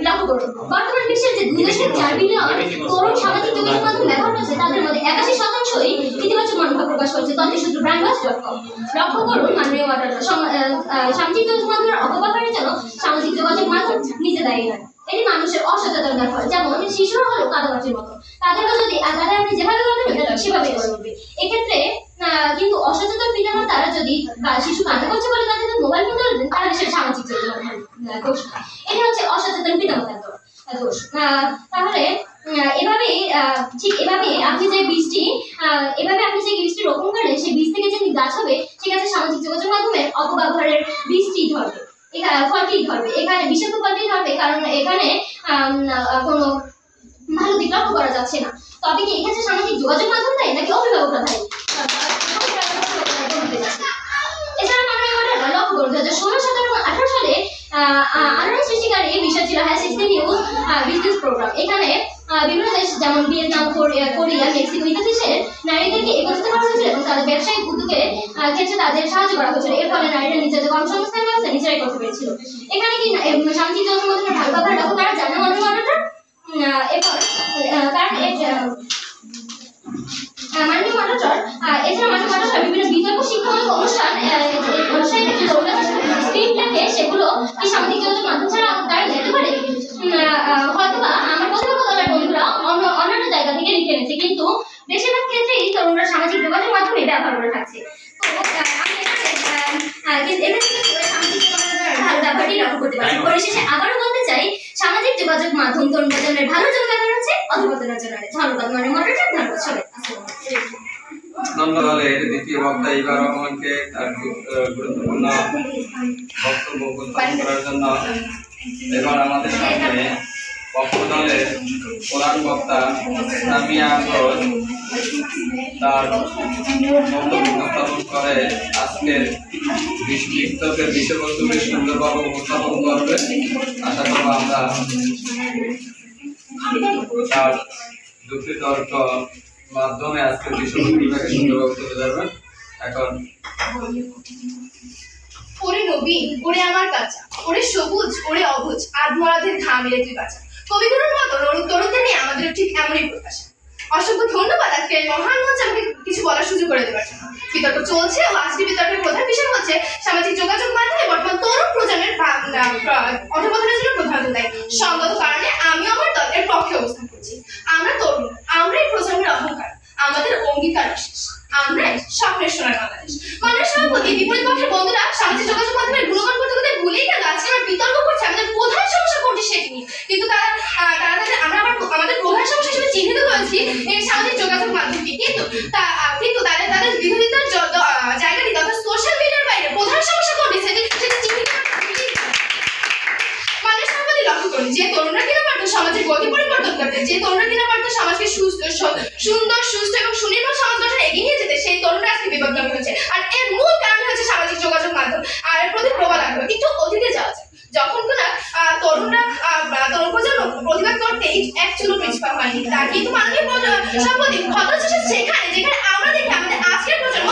লক্ষ্য করুন, বর্তমান বিশ্বের যে 2.4 বিলিয়ন তরুণ সামাজিক যোগাযোগ মাধ্যম ব্যবহার করছে, তাদের মধ্যে 81% ইতিবাচক মনোভাব প্রকাশ করছে, তথ্যসূত্র brandwatch.com। লক্ষ্য করুন মাননীয় মডারেটর, সামাজিক যোগাযোগ মাধ্যমের অপব্যবহারের জন্য সামাজিক যোগাযোগ মাধ্যম নিজে দায়ী নয়, এটি মানুষের অসচেতনতার ফল। যেমন শিশুরা হলো কাদামাছির মতো, তাদেরকে যদি তাদের আপনি যেভাবে করবেন সেভাবে করে উঠবে। এক্ষেত্রে কিন্তু অসচেতন পিতামাতারা যদি শিশু কান্না করছে বলে তাদের মোবাইল ফোন ধরে দেন, তাহলে সেটা সামাজিক যোগাযোগ দোষ। এটা হচ্ছে অসচেতন পিতামাতার দোষ। তাহলে এভাবে আপনি যে বীজটি রোপণ করলেন, সেই বীজ থেকে যে গাছ হবে, সে গাছে সামাজিক যোগাযোগ মাধ্যমের অপব্যবহারের বীজটি ধরবে, ফলটি ধরবে, এখানে বিষাক্ত ফলটি ধরবে, কারণ এখানে কোনো ভালো দিক লক্ষ্য করা যাচ্ছে না। তবে কি এক্ষেত্রে সামাজিক যোগাযোগ মাধ্যম দেয় নাকি অভিভাবকরা দেয়? এছাড়া মাননীয় মডারেটর লক্ষ্য করুন, 2016, 17 এবং 18 সালে আলোড়ন সৃষ্টিকারী বিষয় ছিল #60 নিউজ বিজনেস প্রোগ্রাম। এখানে বিভিন্ন দেশ যেমন ভিয়েতনাম, কোরিয়া, মেক্সিকো ইত্যাদি দেশের নারীদেরকে একত্রিত করা হয়েছিল এবং তাদের ব্যবসায়িক উদ্যোগের ক্ষেত্রে তাদের সাহায্য করা হয়েছিল। এর ফলে নারীরা নিজেদের কর্মসংস্থান ব্যবস্থা নিজেরাই করতে পেরেছিল। এখানে কি সামাজিক যোগাযোগ মাধ্যমের ভালো ব্যবহার লক্ষ্য করা যায় না মাননীয় মডারেটর? এরপর কারণ মাননীয় মডারেটর, এছাড়া মাননীয় মডারেটর বিভিন্ন বিতর্ক শিক্ষামূলক অনুষ্ঠানের ক্ষেত্রে স্ক্রিপ্ট লেখে, সেগুলো কি সামাজিক যোগাযোগ মাধ্যম ছাড়া তারা যেতে পারে? হয়তোবা আমার প্রতিপক্ষ দলের বন্ধুরা অন্যান্য জায়গা থেকে লিখে এনেছে, কিন্তু বেশিরভাগ ক্ষেত্রেই তরুণরা সামাজিক যোগাযোগ মাধ্যমে ব্যবহার করে থাকছে। তো আমি এখানে সামাজিক যোগাযোগের ভালো ব্যবহারটি লক্ষ্য করতে পারছি। পরিশেষে আবারও বলতে চাই, সামাজিক যোগাযোগ মাধ্যম তরুণ প্রজন্মের ভালোর জন্য ব্যবহার হচ্ছে, অধঃপতনের জন্য। ধন্যবাদ মাননীয় মডারেটর, ধন্যবাদ সবাই। ধন্যবাদ। এর দ্বিতীয় বক্তা ইবা রহমানকে তার গুরুত্বপূর্ণ বক্তব্য উপস্থাপন করার জন্য। এবার আমাদের সামনে পক্ষ দলের প্রধান বক্তা সামিয়া আহমদ তার বক্তব্য উপস্থাপন করে আজকের বিতর্কের বিষয়বস্তুকে সুন্দরভাবে উপস্থাপন করবে। আশা করবো আমরা তার যুক্তিতর্ক মাধ্যমে আজকের বিষয়বস্তুটাকে সুন্দরভাবে তুলে ধরবেন। এখন ওরে নবীন, ওরে আমার কাঁচা, ওরে সবুজ, ওরে অবুজ, আধমরাধের ঘামেরে তুই বাঁচা। কবিগুরুর মতো তরুণদের নিয়ে আমাদের ঠিক এমনই প্রত্যাশা। অসংখ্য ধন্যবাদ আজকে মহান মঞ্চ আমাকে কিছু বলার সুযোগ করে দেওয়ার জন্য। বিতর্ক চলছে ও আজকের বিতর্কের প্রধান বিষয় হচ্ছে সামাজিক যোগাযোগ মাধ্যমে বর্তমান তরুণ প্রজন্মের অধঃপতনের জন্য প্রধানত দায়ী। সঙ্গত কারণে আমি আমার দলের পক্ষে অবস্থান করছি। আমরা তরুণ, আমরাই প্রজন্মের অহংকার, আমাদের অঙ্গীকার বিশেষ, আমরাই স্বপ্নের সোনার বাংলাদেশ। মাননীয় সভাপতি, বিপরীত পক্ষের বন্ধুরা সামাজিক যোগাযোগ মাধ্যমের গুণগান করতে করতে ভুলেই গেল আজকে আমরা বিতর্ক করছি আমাদের প্রধান সমস্যা কোনটি সেটি নিয়ে। কিন্তু আমরা আমাদের প্রধান সমস্যা হিসেবে চিহ্নিত করেছি এই সামাজিক যোগাযোগ মাধ্যমটি, কিন্তু তাদের বিরোধিতার জায়গাটি অর্থাৎ সোশ্যাল মিডিয়ার বাইরে প্রধান সমস্যা কোনটি সেটি চিহ্নিত। মাননীয় সভাপতি লক্ষ্য করুন, যে তরুণরা কিনা পারত সমাজের গতি পরিবর্তন করতে, যে তরুণরা কিনা পারত সমাজকে সুন্দর, সুস্থ এবং সুনির্ভর সমাজ গঠনে এগিয়ে নিয়ে যেতে, সেই তরুণরা আজকে বিপদগামী হচ্ছে। আর এর মূল কারণ হচ্ছে সামাজিক যোগাযোগ মাধ্যম। আর এর প্রতি প্রবল আগ্রহ। একটু অতীতে যাওয়া যায়, যখন কিনা তরুণ প্রজন্ম প্রতিবাদ করতে এক চুলো পিছপা হয়নি, তা কিন্তু মাননীয় সভাপতি হতাশ সেখানে যেখানে আমরা দেখি আমাদের আজকের প্রজন্ম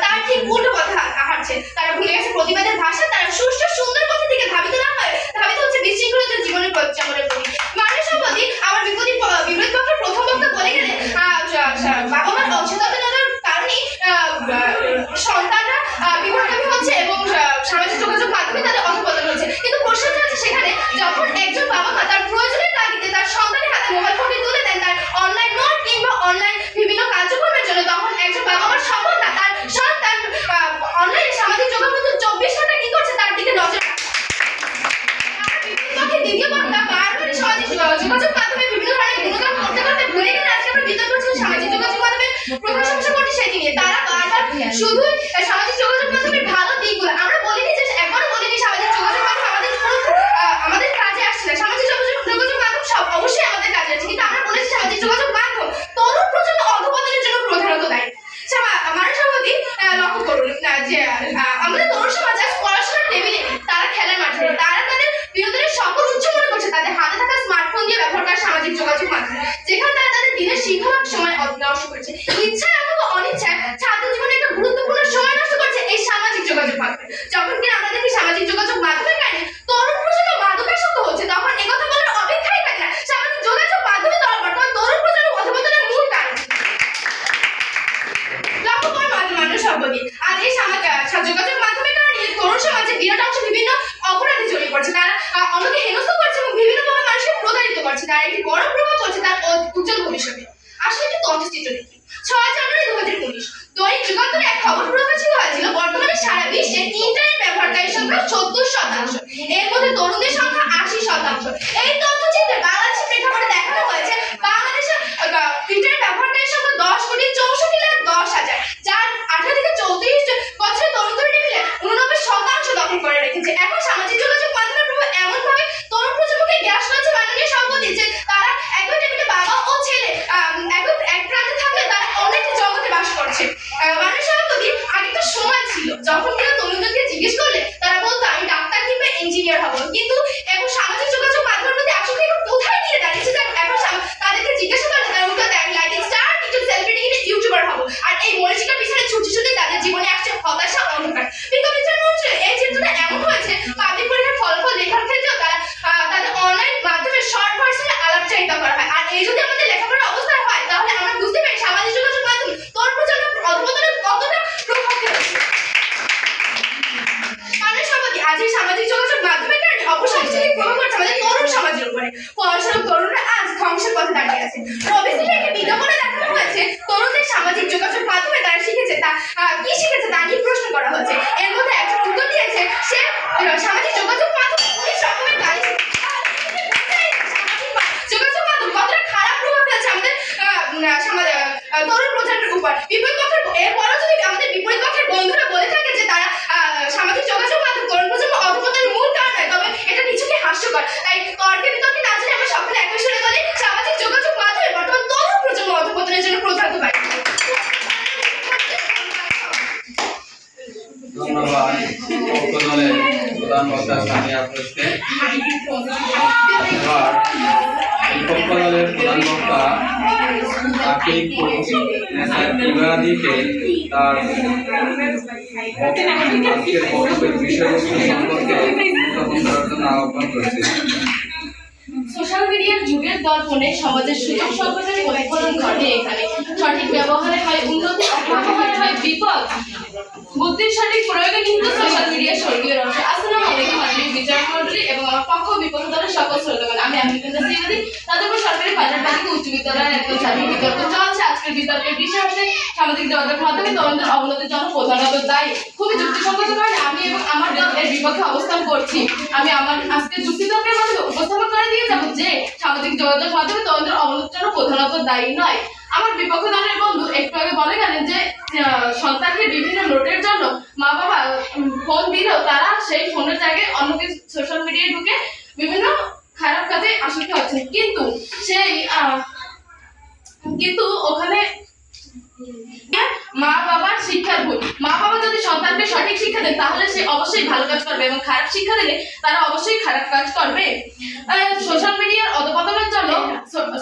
তার ঠিক উল্টো পথে হাঁটছে। তারা ভুলে গেছে প্রতিবাদের ভাষা, তারা সুষ্ঠু সুন্দর পথের দিকে ধাবিত না হয় ধাবিত হচ্ছে বিশৃঙ্খলিত জীবনের পথ যেমন। মাননীয় সভাপতি, আমার বিপরীত পক্ষের অনলাইন নোট কিংবা অনলাইন বিভিন্ন কার্যক্রমের জন্য, তখন একজন বাবা মার সম্ভব না তার সন্তান অনলাইন সামাজিক যোগাযোগ 24 ঘন্টা কি করছে তার দিকে নজর রাখা। দ্বিতীয় কথা, বারবার সামাজিক যোগাযোগ মাধ্যমে বিভিন্ন ধরনের গুণগান করতে করতে ভুলে গেলে আজকে আমরা বিতর্ক করছি সামাজিক যোগাযোগ মাধ্যমে প্রধান সমস্যা করছি সেটি নিয়ে। তারা বারবার শুধু সামাজিক যোগাযোগ মাধ্যমের ভালো দিকগুলো, আমরা বলিনি যে একবারও বলিনি সামাজিক যোগাযোগ মাধ্যম আমাদের কাজে আসছে না। সামাজিক যোগাযোগ মাধ্যম সব অবশ্যই আমাদের কাজে আছে, কিন্তু আমরা বলেছি সামাজিক যোগাযোগ মাধ্যম তরুণ প্রজন্ম অধঃপতনের জন্য প্রধানত দায়ী। মানুষ সভাপতি লক্ষ্য করুন যে আমাদের তরুণ সমাজ আজ পড়াশোনার টেবিলে, তারা খেলার মাঠে, তারা তাদের বিনোদনের সকল উৎস মনে করছে তাদের হাতে থাকা স্মার্টফোন দিয়ে ব্যবহার করা সামাজিক যোগাযোগ মাধ্যম, যেখানে তারা তাদের দিনের সিংহভাগ সময় নষ্ট করছে। ইচ্ছায় অথবা অনিচ্ছায় ছাত্র জীবনে একটা গুরুত্বপূর্ণ সময় নষ্ট করছে এই সামাজিক যোগাযোগ মাধ্যমে। যখন কিনা আমরা দেখি সামাজিক যোগাযোগ মাধ্যমের কারণে তরুণ প্রজন্ম মাদকাসক্ত হচ্ছে, তখন একথা বলার অপেক্ষাই থাকে না সামাজিক যোগাযোগ মাধ্যমে বর্তমান তরুণ প্রজন্ম অধঃপতনের মূল কারণ। লক্ষ্য করুন মানুষ সভাপতি, আজ এই যোগাযোগ মাধ্যমের কারণে তরুণ সমাজে বিরাট অংশ বিভিন্ন অপরাধে জড়িয়ে পড়ছে, তারা অন্যকে হেনস্থা করছে এবং বিভিন্নভাবে মানুষকে প্রতারিত করছে, তার একটি বড় প্রভাব পড়ছে তার উজ্জ্বল ভবিষ্যতে। আসলে একটি তথ্যচিত্র দেখি। 6 জানুয়ারি 2019 দৈনিক যুগান্তরে এক খবর প্রকাশিত হয়েছিল, বর্তমানে সারা বিশ্বে ইন্টারনেট ব্যবহারকারীর সংখ্যা 70%, এর মধ্যে তরুণদের সংখ্যা 80%। এই তথ্যচিত্রে বাংলাদেশের প্রেক্ষাপটে দেখানো হয়েছে বাংলাদেশের ইন্টারনেট ব্যবহারকারীর সংখ্যা 10,64,10,000, যার 18 থেকে 34 বছরের তরুণ-তরুণী মিলে 89% দখল করে রেখেছে। এখন সামাজিক যোগাযোগ মাধ্যমের প্রভাব এমনভাবে তরুণ প্রজন্মকে গ্রাস করেছে মাননীয় সভাপতি, যে তারা একই টেবিলে বাবা ও ছেলে এক প্রান্তে থাকলে তারা অনেক জগতে বাস করছে। মাননীয় সভাপতি, আগে তো সময় ছিল যখন কিনা তরুণদেরকে জিজ্ঞেস করলে তারা বলতো আমি ডাক্তার কিংবা ইঞ্জিনিয়ার হবো, কিন্তু এখন সামাজিক যোগাযোগ মাধ্যমের প্রতি আসক্তি এখন কোথায় গিয়ে দাঁড়িয়েছে, এখন তাদেরকে জিজ্ঞাসা করলে তারা উত্তর দেয় আমি লাইটিং স্টার, টিকটক সেলিব্রিটি কিংবা ইউটিউবার হবো। আর এই মরিচিকার পিছনে ছুটে ছুটে তাদের জীবনে আসছে হতাশা, অন্ধকার। এই চিত্রটা এমন হয়েছে পাবলিক পরীক্ষার ফলাফল লেখার ক্ষেত্রেও তারা তাদের অনলাইন মাধ্যমে শর্ট ভার্সনে আলাপচারিতা করা হয়। আর এই যদি আমাদের লেখাপড়ার অবস্থা হয় তাহলে আমরা বুঝতে পারি সামাজিক যোগাযোগ মাধ্যম তরুণ প্রজন্মের অধঃপতনের কতটা প্রভাব ফেলছে। মাননীয় সভাপতি, আজ এই সামাজিক যোগাযোগ মাধ্যমের কারণে অপসাংস্কৃতিক প্রভাব পড়ছে আমাদের তরুণ সমাজের উপরে। ফলস্বরূপ তরুণরা আজ ধ্বংসের পথে দাঁড়িয়ে আছে। প্রবেশিতে একটি বিজ্ঞাপনে দেখানো হয়েছে তরুণদের সামাজিক যোগাযোগ মাধ্যমে তারা শিখেছে তা কি শিখেছে তা নিয়ে প্রশ্ন করা হয়েছে। এর মধ্যে একজন উত্তর দিয়েছে সে সামাজিক যোগাযোগ মাধ্যমে 19 রকমের গালি যোগাযোগ মাধ্যম কতটা খারাপ প্রভাব ফেলছে আমাদের তরুণ প্রজন্মের উপর। বিপরীত পক্ষের এরপরও যদি আমাদের বিপরীত পক্ষের বন্ধুরা বলে থাকে যে তারা সামাজিক যোগাযোগ মাধ্যম তরুণ প্রজন্ম অধঃপতনের মূল কারণ হয়, তবে এটা নিছকই হাস্যকর। তাই তর্কে বিতর্কে না জেনে আমরা সকলে একই সুরে বলি সামাজিক যোগাযোগ মাধ্যমে বর্তমান তরুণ প্রজন্ম অধঃপতনের জন্য প্রধানত দায়ী। ধন্যবাদ পক্ষ দলের প্রধান বক্তা সামিয়া আফরোজকে। এবার পক্ষ দলের প্রধান বক্তা আকিব ইবাদিকে তার আজকের বক্তব্যের বিষয়বস্তু সম্পর্কে উপস্থাপন করার জন্য আহ্বান করেছি। সোশ্যাল মিডিয়ার যুগের দর্পণে সমাজের সুযোগ সংকটের প্রতিফলন ঘটে এখানে। সঠিক ব্যবহারে হয় উন্নতি, অপব্যবহারে হয় বিপদ। বুদ্ধির সঠিক প্রয়োগে কিন্তু সোশ্যাল মিডিয়া স্বর্গীয় রহস্য। আসসালামু আলাইকুম মাননীয় বিচারক মণ্ডলী এবং আমার পক্ষ বিপক্ষ দলের সকল শ্রোতাগণ, আমি আমিনুন্নাহ সিরাজি, তাদেরপুর সরকারি বাজার বালিকা উচ্চ বিদ্যালয়ের একজন ছাত্রী। বিতর্ক চলছে। আজকের বিতর্কের বিষয় হচ্ছে সামাজিক যোগাযোগ মাধ্যমে তরুণদের অবনতির জন্য প্রধানত দায়ী। খুবই যুক্তিসঙ্গত কারণে আমি এবং আমার দল এর বিপক্ষে অবস্থান করছি। আমি আমার আজকে যুক্তিতর্কের মাধ্যমে উপস্থাপন করে দিয়ে যাব যে সামাজিক যোগাযোগ মাধ্যমে তরুণদের অবনতির জন্য প্রধানত দায়ী নয়। আমার বিপক্ষ দলের বন্ধু একটু আগে বলে গেলেন যে সন্তানকে বিভিন্ন নোটের জন্য মা বাবা ফোন দিলেও তারা সেই ফোনের জায়গায় অন্য কিছু সোশ্যাল মিডিয়ায় ঢুকে বিভিন্ন খারাপ কাজে আসক্ত হচ্ছেন। কিন্তু ওখানে মা বাবার শিক্ষার ভুল। মা বাবা যদি সন্তানকে সঠিক শিক্ষা দেন তাহলে সে অবশ্যই ভালো কাজ করবে এবং খারাপ শিক্ষা দিলে তারা অবশ্যই খারাপ কাজ করবে। সোশ্যাল মিডিয়ার অধঃপতনের জন্য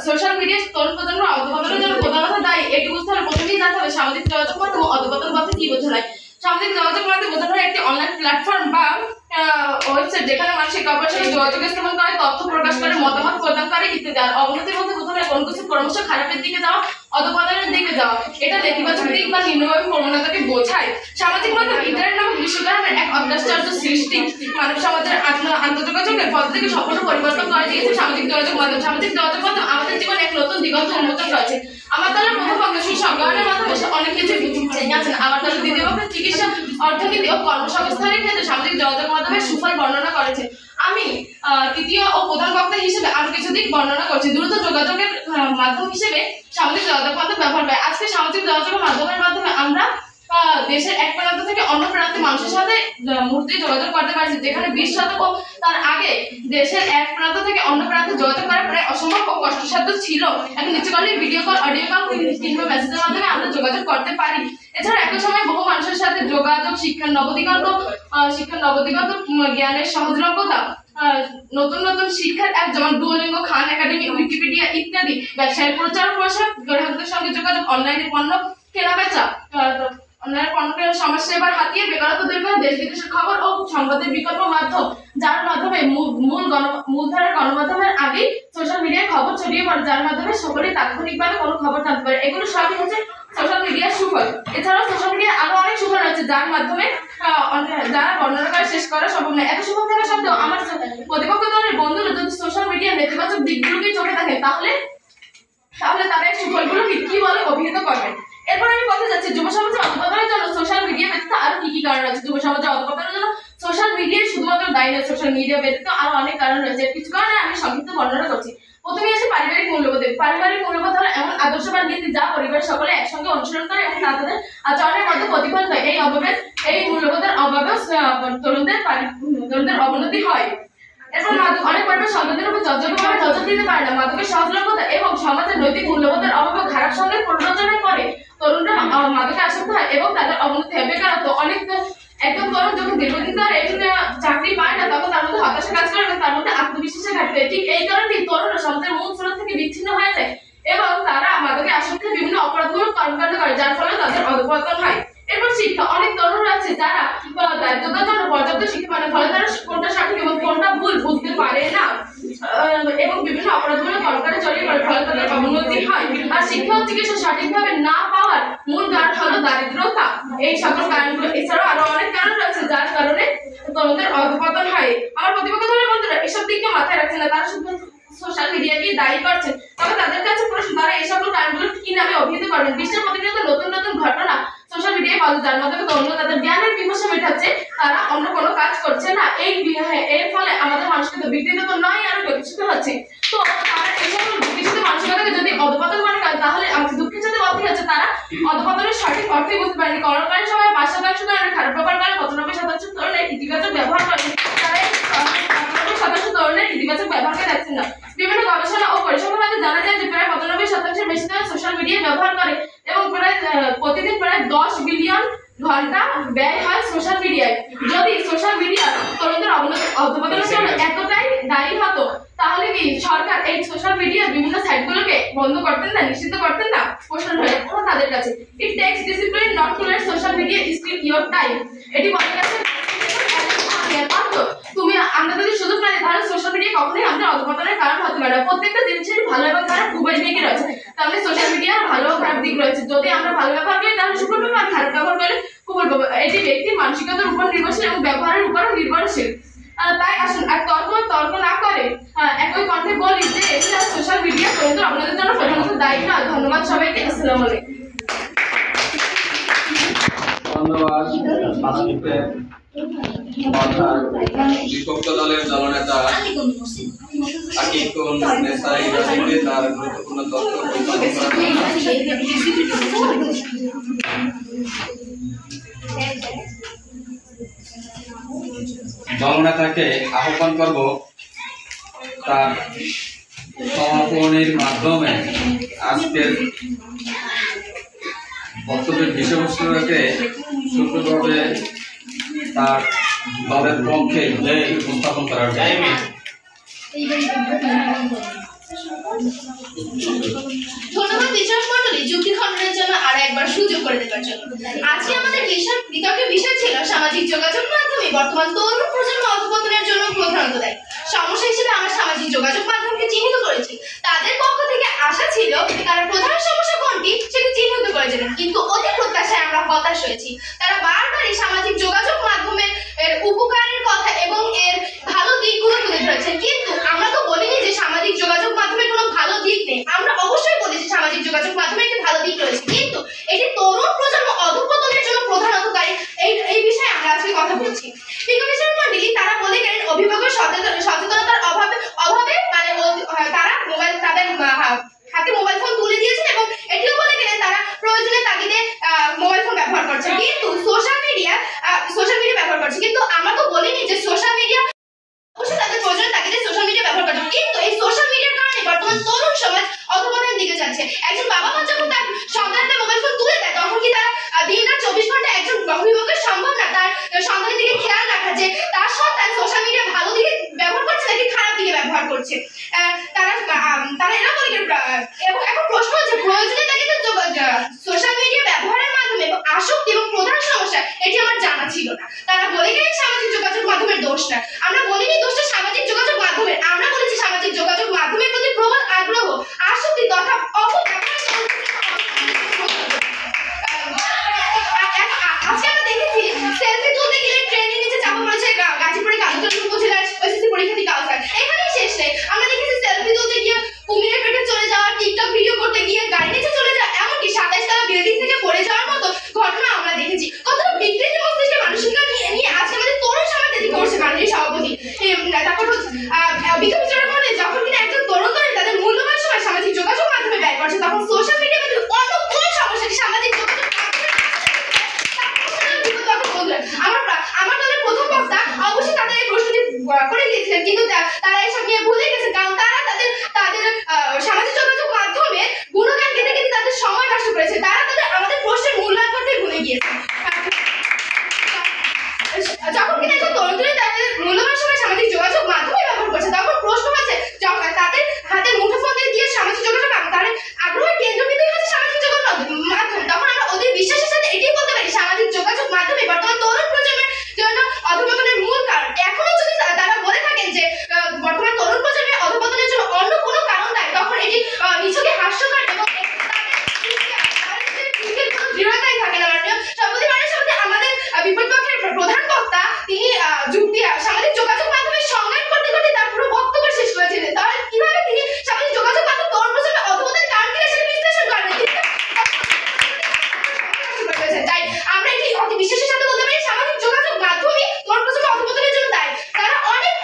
সোশ্যাল মিডিয়ার তরুণ প্রজন্ম অধঃপতনের জন্য প্রধানত দায়ী। এটি বুঝতে হলে প্রথমেই জানতে হবে সামাজিক যোগাযোগ মাধ্যম অধঃপতন বলতে কি বোঝায়। সামাজিক যোগাযোগ মাধ্যম বোঝানো হয় একটি অনলাইন প্ল্যাটফর্ম বা ওয়েবসাইট যেখানে মানুষ একে অপরের সাথে যোগাযোগ স্থাপন করে, তথ্য প্রকাশ করে, মতামত প্রদান করে ইত্যাদি। আর অবনতির মধ্যে বোঝানো হয় কোনো কিছু ক্রমশ খারাপের দিকে যাওয়া অধপতনের দিকে যাওয়া। এটা নেতিবাচক দিক বা নিম্নগামী প্রবণতাকে বোঝায়। সামাজিক মাধ্যম ইন্টারনেট নামক বিশ্বকারণের এক অত্যাশ্চর্য সৃষ্টি মানব সমাজের আন্তঃযোগাযোগের পথ থেকে সম্পূর্ণ পরিবর্তন করে দিয়েছে সামাজিক যোগাযোগ মাধ্যম। সামাজিক যোগাযোগ মাধ্যম আমাদের জীবনে এক নতুন দিগন্ত উন্মোচন করেছে। আমার দ্বারা প্রথম অগ্রসর সংগ্রহণের মাধ্যমে অনেক কিছু জেনে আছেন। আমার দ্বারা দ্বিতীয় পক্ষে চিকিৎসা, অর্থনীতি ও কর্মসংস্থানের ক্ষেত্রে সামাজিক যোগাযোগ মাধ্যমের সুফল বর্ণনা করেছে। আমি তৃতীয় ও প্রধান বক্তা হিসেবে আরো কিছু দিক বর্ণনা করছি। দ্রুত যোগাযোগের মাধ্যম হিসেবে সামাজিক যোগাযোগ মাধ্যম ব্যবহার করে। আজকে সামাজিক যোগাযোগের মাধ্যমের মাধ্যমে আমরা দেশের এক প্রান্ত থেকে অন্য প্রান্তে মানুষের সাথে মুহূর্তে যোগাযোগ করতে পারছি, যেখানে 20 শতক ও তার আগে দেশের এক প্রান্ত থেকে অন্য প্রান্তে যোগাযোগ করা প্রায় অসম্ভব ও কষ্টসাধ্য ছিল। এখন ইচ্ছে করলে ভিডিও কল, অডিও কল কিংবা মেসেজের মাধ্যমে আমরা যোগাযোগ করতে পারি। এছাড়া একই সময় বহু মানুষের সাথে যোগাযোগ, শিক্ষার নবদিগন্ত জ্ঞানের সহজলভ্যতা, নতুন নতুন শিক্ষার অ্যাপ যেমন ডুওলিঙ্গো, খান একাডেমি, উইকিপিডিয়া ইত্যাদি, ব্যবসায়ের প্রচার প্রসার, গ্রাহকদের সঙ্গে যোগাযোগ, অনলাইনে পণ্য কেনা বেচা, অনলাইনে পণ্য কেনার সমাজসেবার হাতিয়ার, বেকারত্ব দূর করা, দেশ বিদেশের খবর ও সংবাদের বিকল্প মাধ্যম, যার মাধ্যমে মূলধারার গণমাধ্যমের আগেই সোশ্যাল মিডিয়ায় খবর ছড়িয়ে পড়ে, যার মাধ্যমে সকলে তাৎক্ষণিকভাবে কোনো খবর জানতে পারে। এগুলো সবই হচ্ছে সোশ্যাল মিডিয়ার সুফল। এছাড়াও সোশ্যাল মিডিয়া আরো অনেক সুফল রয়েছে, যার মাধ্যমে যারা বর্ণনা করে শেষ করা সম্ভব নয়। এত সুফল থাকা সত্ত্বেও আমার প্রতিপক্ষ দলের বন্ধুরা যদি সোশ্যাল মিডিয়ার নেতিবাচক দিকগুলোকে চোখে দেখে তাহলে তারা এই সুফলগুলোকে কি বলে অভিহিত করবেন। এরপর আমি কথা যাচ্ছি যুব সমাজের অধপতনের জন্য সোশ্যাল মিডিয়া ব্যতীত আরো কি কি কারণ আছে। যুব সমাজের অধপতনের জন্য সোশ্যাল মিডিয়া শুধুমাত্র দায়ী নয়, সোশ্যাল মিডিয়া ব্যতীত আরো অনেক কারণ রয়েছে। কিছু কারণে আমি সংক্ষিপ্ত বর্ণনা করছি। প্রথমে আছে পারিবারিক মূল্যবোধ। পারিবারিক মূল্যবোধ হলো এমন আদর্শ বা নীতি যা পরিবারের সকলে একসঙ্গে অনুসরণ করে এবং তাদের আচরণের মধ্যে প্রতিফলন হয়। এই মূল্যবোধের অভাবেও তরুণদের অবনতি হয়। এরপর মাদক, অনেক পরিবার সন্তানদের উপর যথাযথভাবে নজর দিতে পারে না। মাদকের সহজলভ্যতা এবং সমাজের নৈতিক মূল্যবোধের অভাবে খারাপ সঙ্গের প্ররোচনায় পড়ে তরুণরা মাদকে আসক্ত হয় এবং তাদের অবনতি হয়। বেকারত্ব, একদম তরুণ যখন দীর্ঘদিন ধরে চাকরি পায় না তখন তার মধ্যে হতাশা কাজ করে এবং তার মধ্যে আত্মবিশ্বাসের ঘাটতি। ঠিক এই কারণেই তরুণরা সমাজের মূল স্রোত থেকে বিচ্ছিন্ন হয়ে যায় এবং তারা মাদকে আসক্ত বিভিন্ন অপরাধমূলক কর্মকাণ্ড করে, যার ফলে তাদের অধঃপতন হয়। এরপর শিক্ষা, অনেক তরুণ আছে যারা দারিদ্রতার জন্য পর্যাপ্ত শিক্ষা পায় না, ফলে তারা কোনটা সঠিক এবং কোনটা ভুল বুঝতে পারে না এবং বিভিন্ন অপরাধমূলক কর্মকাণ্ডে জড়িয়ে পড়ে, ফলে তাদের অবনতি হয়। আর শিক্ষা ও চিকিৎসা সঠিকভাবে না পাওয়ার মূল কারণ হলো দারিদ্রতা। এই সকল কারণগুলো এছাড়াও আরো অনেক কারণ রয়েছে যার কারণে তরুণদের অধঃপতন হয়। আমার প্রতিপক্ষ দলের বন্ধুরা এসব দিককে মাথায় রাখছে না, তারা শুধু সোশ্যাল মিডিয়াকে দায়ী করছেন। তবে তাদের কাছে প্রশ্ন, তারা এই সকল কারণগুলো কি নামে অভিহিত করবেন। বিশ্বের প্রতিনিয়ত নতুন নতুন ঘটনা সোশ্যাল মিডিয়ায় পাওয়া যায়, যার মাধ্যমে তরুণরা তাদের জ্ঞানের পিপাসা মেটাচ্ছে, তারা অন্য কোনো কাজ করছে না। এর ফলে আমাদের মানুষ কিন্তু বিকৃত তো নয়, আরো বিকশিত হচ্ছে। তো তারা এই সকল বিকশিত মানসিকতাকে যদি অধঃপতন মনে করে তাহলে আমাদের দুঃখের সাথে বাধ্য হচ্ছে তারা অধঃপতনের সঠিক অর্থই বুঝতে পারেনি। করোনাকালীন সময় 5% তরুণের খারাপ ব্যবহার করে, 95% তরুণের ইতিবাচক ব্যবহার করে, তারা 95% তরুণের ইতিবাচক ব্যবহারকে দেখছেন না। বিভিন্ন গবেষণা ও পরিসংখ্যানে জানা যায় যে প্রায় 95% বেশি তরুণ সোশ্যাল মিডিয়া ব্যবহার করে এবং প্রতিদিন প্রায় 10 বিলিয়ন ঘন্টা ব্যয় হয় সোশ্যাল মিডিয়ায়। যদি সোশ্যাল মিডিয়া তরুণদের অধঃপতনের জন্য এতটাই দায়ী হতো তাহলে কি সরকার এই সোশ্যাল মিডিয়া বিভিন্ন সাইটগুলোকে বন্ধ করতেন না, নিষিদ্ধ করতেন না? প্রশ্ন হয়ে তাদের কাছে। It takes discipline not to let social media steal your time. এটি বলা গেছে আমরা যদি সুযোগ না দিই তাহলে সোশ্যাল মিডিয়া কখনোই আমাদের অধঃপতনের কারণ হতে পারে না। প্রত্যেকটা জিনিসের ভালো এবং খারাপ উভয় দিকই রয়েছে, তাহলে সোশ্যাল মিডিয়ার ভালো ও খারাপ দিক রয়েছে। যদি আমরা ভালো ব্যবহার করি তাহলে সুফল পাবো, আর খারাপ ব্যবহার করলে কুফল পাবো। এটি ব্যক্তির মানসিকতার উপর নির্ভরশীল এবং ব্যবহারের উপরও নির্ভরশীল। তাই আসুন আর তর্ক না করে একই কণ্ঠে বলি যে সোশ্যাল মিডিয়া তরুণদের আপনাদের জন্য প্রধানত দায়ী নয়। ধন্যবাদ সবাইকে। আসসালামু আলাইকুম। ধন্যবাদ। বিপক্ষ দলের দলনেতা আকিকুন নেসা ইরাদিকে তার গুরুত্বপূর্ণ তথ্য দলনেতাকে আহ্বান করব তার সমাপনীর মাধ্যমে আজকের বক্তব্যের বিষয়বস্তুকে সুন্দরভাবে তার দলের পক্ষে উপস্থাপন করার জন্য। ধন্যবাদ বিচারক মণ্ডলী যুক্তি খণ্ডনের জন্য আর একবার সুযোগ করে দেওয়ার জন্য। আজকে আমাদের বিতর্কের বিষয় ছিল সামাজিক যোগাযোগ মাধ্যমে বর্তমান তরুণ প্রজন্ম অধঃপতনের জন্য প্রধানত দায়ী। সমস্যা হিসেবে আমরা সামাজিক যোগাযোগ মাধ্যমকে চিহ্নিত করেছি। তাদের পক্ষ থেকে আশা ছিল তারা প্রধান সমস্যা কোনটি সেটি চিহ্নিত করেছিলেন, কিন্তু অতি প্রত্যাশায় আমরা হতাশ হয়েছি। তারা বারবারই সামাজিক যোগাযোগ মাধ্যমের এর উপকারের কথা এবং এর ভালো দিকগুলো তুলে ধরেছেন, কিন্তু আমরা তো বলিনি যে সামাজিক যোগাযোগ মাধ্যমের কোনো ভালো দিক নেই। আমরা অবশ্যই বলেছি সামাজিক যোগাযোগ মাধ্যমে একটি ভালো দিক রয়েছে, কিন্তু এটি তরুণ প্রজন্ম অধঃপতনের জন্য প্রধানত দায়ী। এই বিষয়ে আমরা আজকে কথা বলছি। বিজ্ঞানী মন্ডলী তারা বলে গেলেন অভিভাবকের সচেতনতার অভাবে মানে তারা তাদের হাতে মোবাইল ফোন তুলে দিয়েছেন এবং এটিও বলে গেলেন তারা প্রয়োজনের তাগিদে মোবাইল ফোন ব্যবহার করছে, কিন্তু সোশ্যাল মিডিয়া ব্যবহার করছে। কিন্তু আমরা তো বলিনি যে সোশ্যাল মিডিয়া অবশ্যই তাদের প্রয়োজনের তাগিদে সোশ্যাল মিডিয়া ব্যবহার করছে, কিন্তু এই সোশ্যাল মিডিয়ার কারণে বর্তমান তরুণ সমাজ অধঃপতনের দিকে যাচ্ছে। একজন বাবা মা যখন তার সন্তানকে মোবাইল ফোন তুলে দেয় তখন কি তারা দিন রাত 24 ঘন্টা একজন অভিভাবকের সম্ভব না তার সন্তানের দিকে খেয়াল রাখা যে তার সন্তান সোশ্যাল মিডিয়া ভালো দিকে ব্যবহার করছে নাকি খারাপ দিকে ব্যবহার করছে। তারা এরা বলে এবং এখন প্রশ্ন হচ্ছে প্রয়োজনীয় তাগিদে সোশ্যাল মিডিয়া ব্যবহারের মাধ্যমে এবং আসক্তি এবং প্রধান সমস্যা এটি আমার জানা ছিল না। তারা বলে গেলেন সামাজিক যোগাযোগ মাধ্যমের দোষ না। আমরা বলিনি দোষটা সামাজিক যোগাযোগ মাধ্যমের, আমরা বলেছি সামাজিক যোগাযোগ মাধ্যমের প্রতি প্রবল আগ্রহ, আসক্তি তথা আজকে আমরা দেখেছি সেলফি তুলতে গেলে ট্রেনের নিচে চাপা পড়েছে গাজীপুরের কালুচন্দ্র উপজেলার এসএসসি পরীক্ষার্থী কাউসার। এখানেই শেষ নেই, আমরা দেখেছি সেলফি তুলতে গিয়ে কুমিরের পেটে চলে যাওয়া, টিকটক ভিডিও করতে গিয়ে গাড়ি নিচে চলে যাওয়া, এমনকি 27 তলা বিল্ডিং থেকে পড়ে যাওয়ার মতো ঘটনা আমরা দেখেছি। কতটা বিকৃতি মস্তিষ্কের মানসিকতা নিয়ে আজকে আমাদের তরুণ সমাজ এটি করছে মাননীয় সভাপতি। তারপর বিজ্ঞাপন যখন কিনা একজন তরুণ তাদের মূল্যবান সময় সামাজিক যোগাযোগ মাধ্যমে ব্যয় করছে, তখন সোশ্যাল মিডিয়া কিন্তু অন্য কোন সমস্যাটি সামাজিক যোগাযোগ আমার দলের প্রথম বক্তা অবশ্যই তাদের এই প্রশ্নটি করে দিয়েছিলেন, কিন্তু তারা এসব নিয়ে ভুলে গেছেন, কারণ তারা তাদের সামাজিক যোগাযোগ মাধ্যমে গুণগান গেতে গেতে তাদের সময় নষ্ট করেছে। তারা আমাদের প্রশ্নের মূল্যায়ন করতে ভুলে গিয়েছে। যখন কিনা একজন তরুণ তাদের মূল্যবান সময় সামাজিক যোগাযোগ মাধ্যমে ব্যবহার করছে, তখন প্রশ্ন হচ্ছে তাদের হাতে মুঠোফোন দিয়ে সামাজিক যোগাযোগ তাদের আগ্রহের কেন্দ্র কিন্তু হচ্ছে সামাজিক যোগাযোগ মাধ্যম। তখন আমরা ওদের বিশ্বাসের সাথে এটাই বলতে পারি সামাজিক যোগাযোগ মাধ্যমে বর্তমান তরুণ প্রজন্মের জন্য অধঃপতনের মূল কারণ। এখনো যদি তারা বলে থাকেন যে বর্তমান তরুণ প্রজন্মের অধঃপতনের জন্য অন্য কোনো কারণ নাই, তখন এটি নিছকই হাস্যকর এবং দৃঢ়তাই থাকে না। মাননীয় সভাপতি আমাদের বিপক্ষের প্রধান বক্তা তিনি যুক্তি সামাজিক যোগাযোগ মাধ্যমের সংজ্ঞায়ন করতে করতে তার পুরো বক্তব্য শেষ করেছিলেন। তাহলে কিভাবে তিনি সামাজিক যোগাযোগ মাধ্যম তরুণ প্রজন্মের অধঃপতনের কারণ কিনা সেটা বিশ্লেষণ করেন। তাই আমরা এটি অতি বিশ্বাসের সাথে বলতে পারি সামাজিক যোগাযোগ মাধ্যমই তরুণ প্রজন্মের অধঃপতনের জন্য দায়ী। তারা অনেক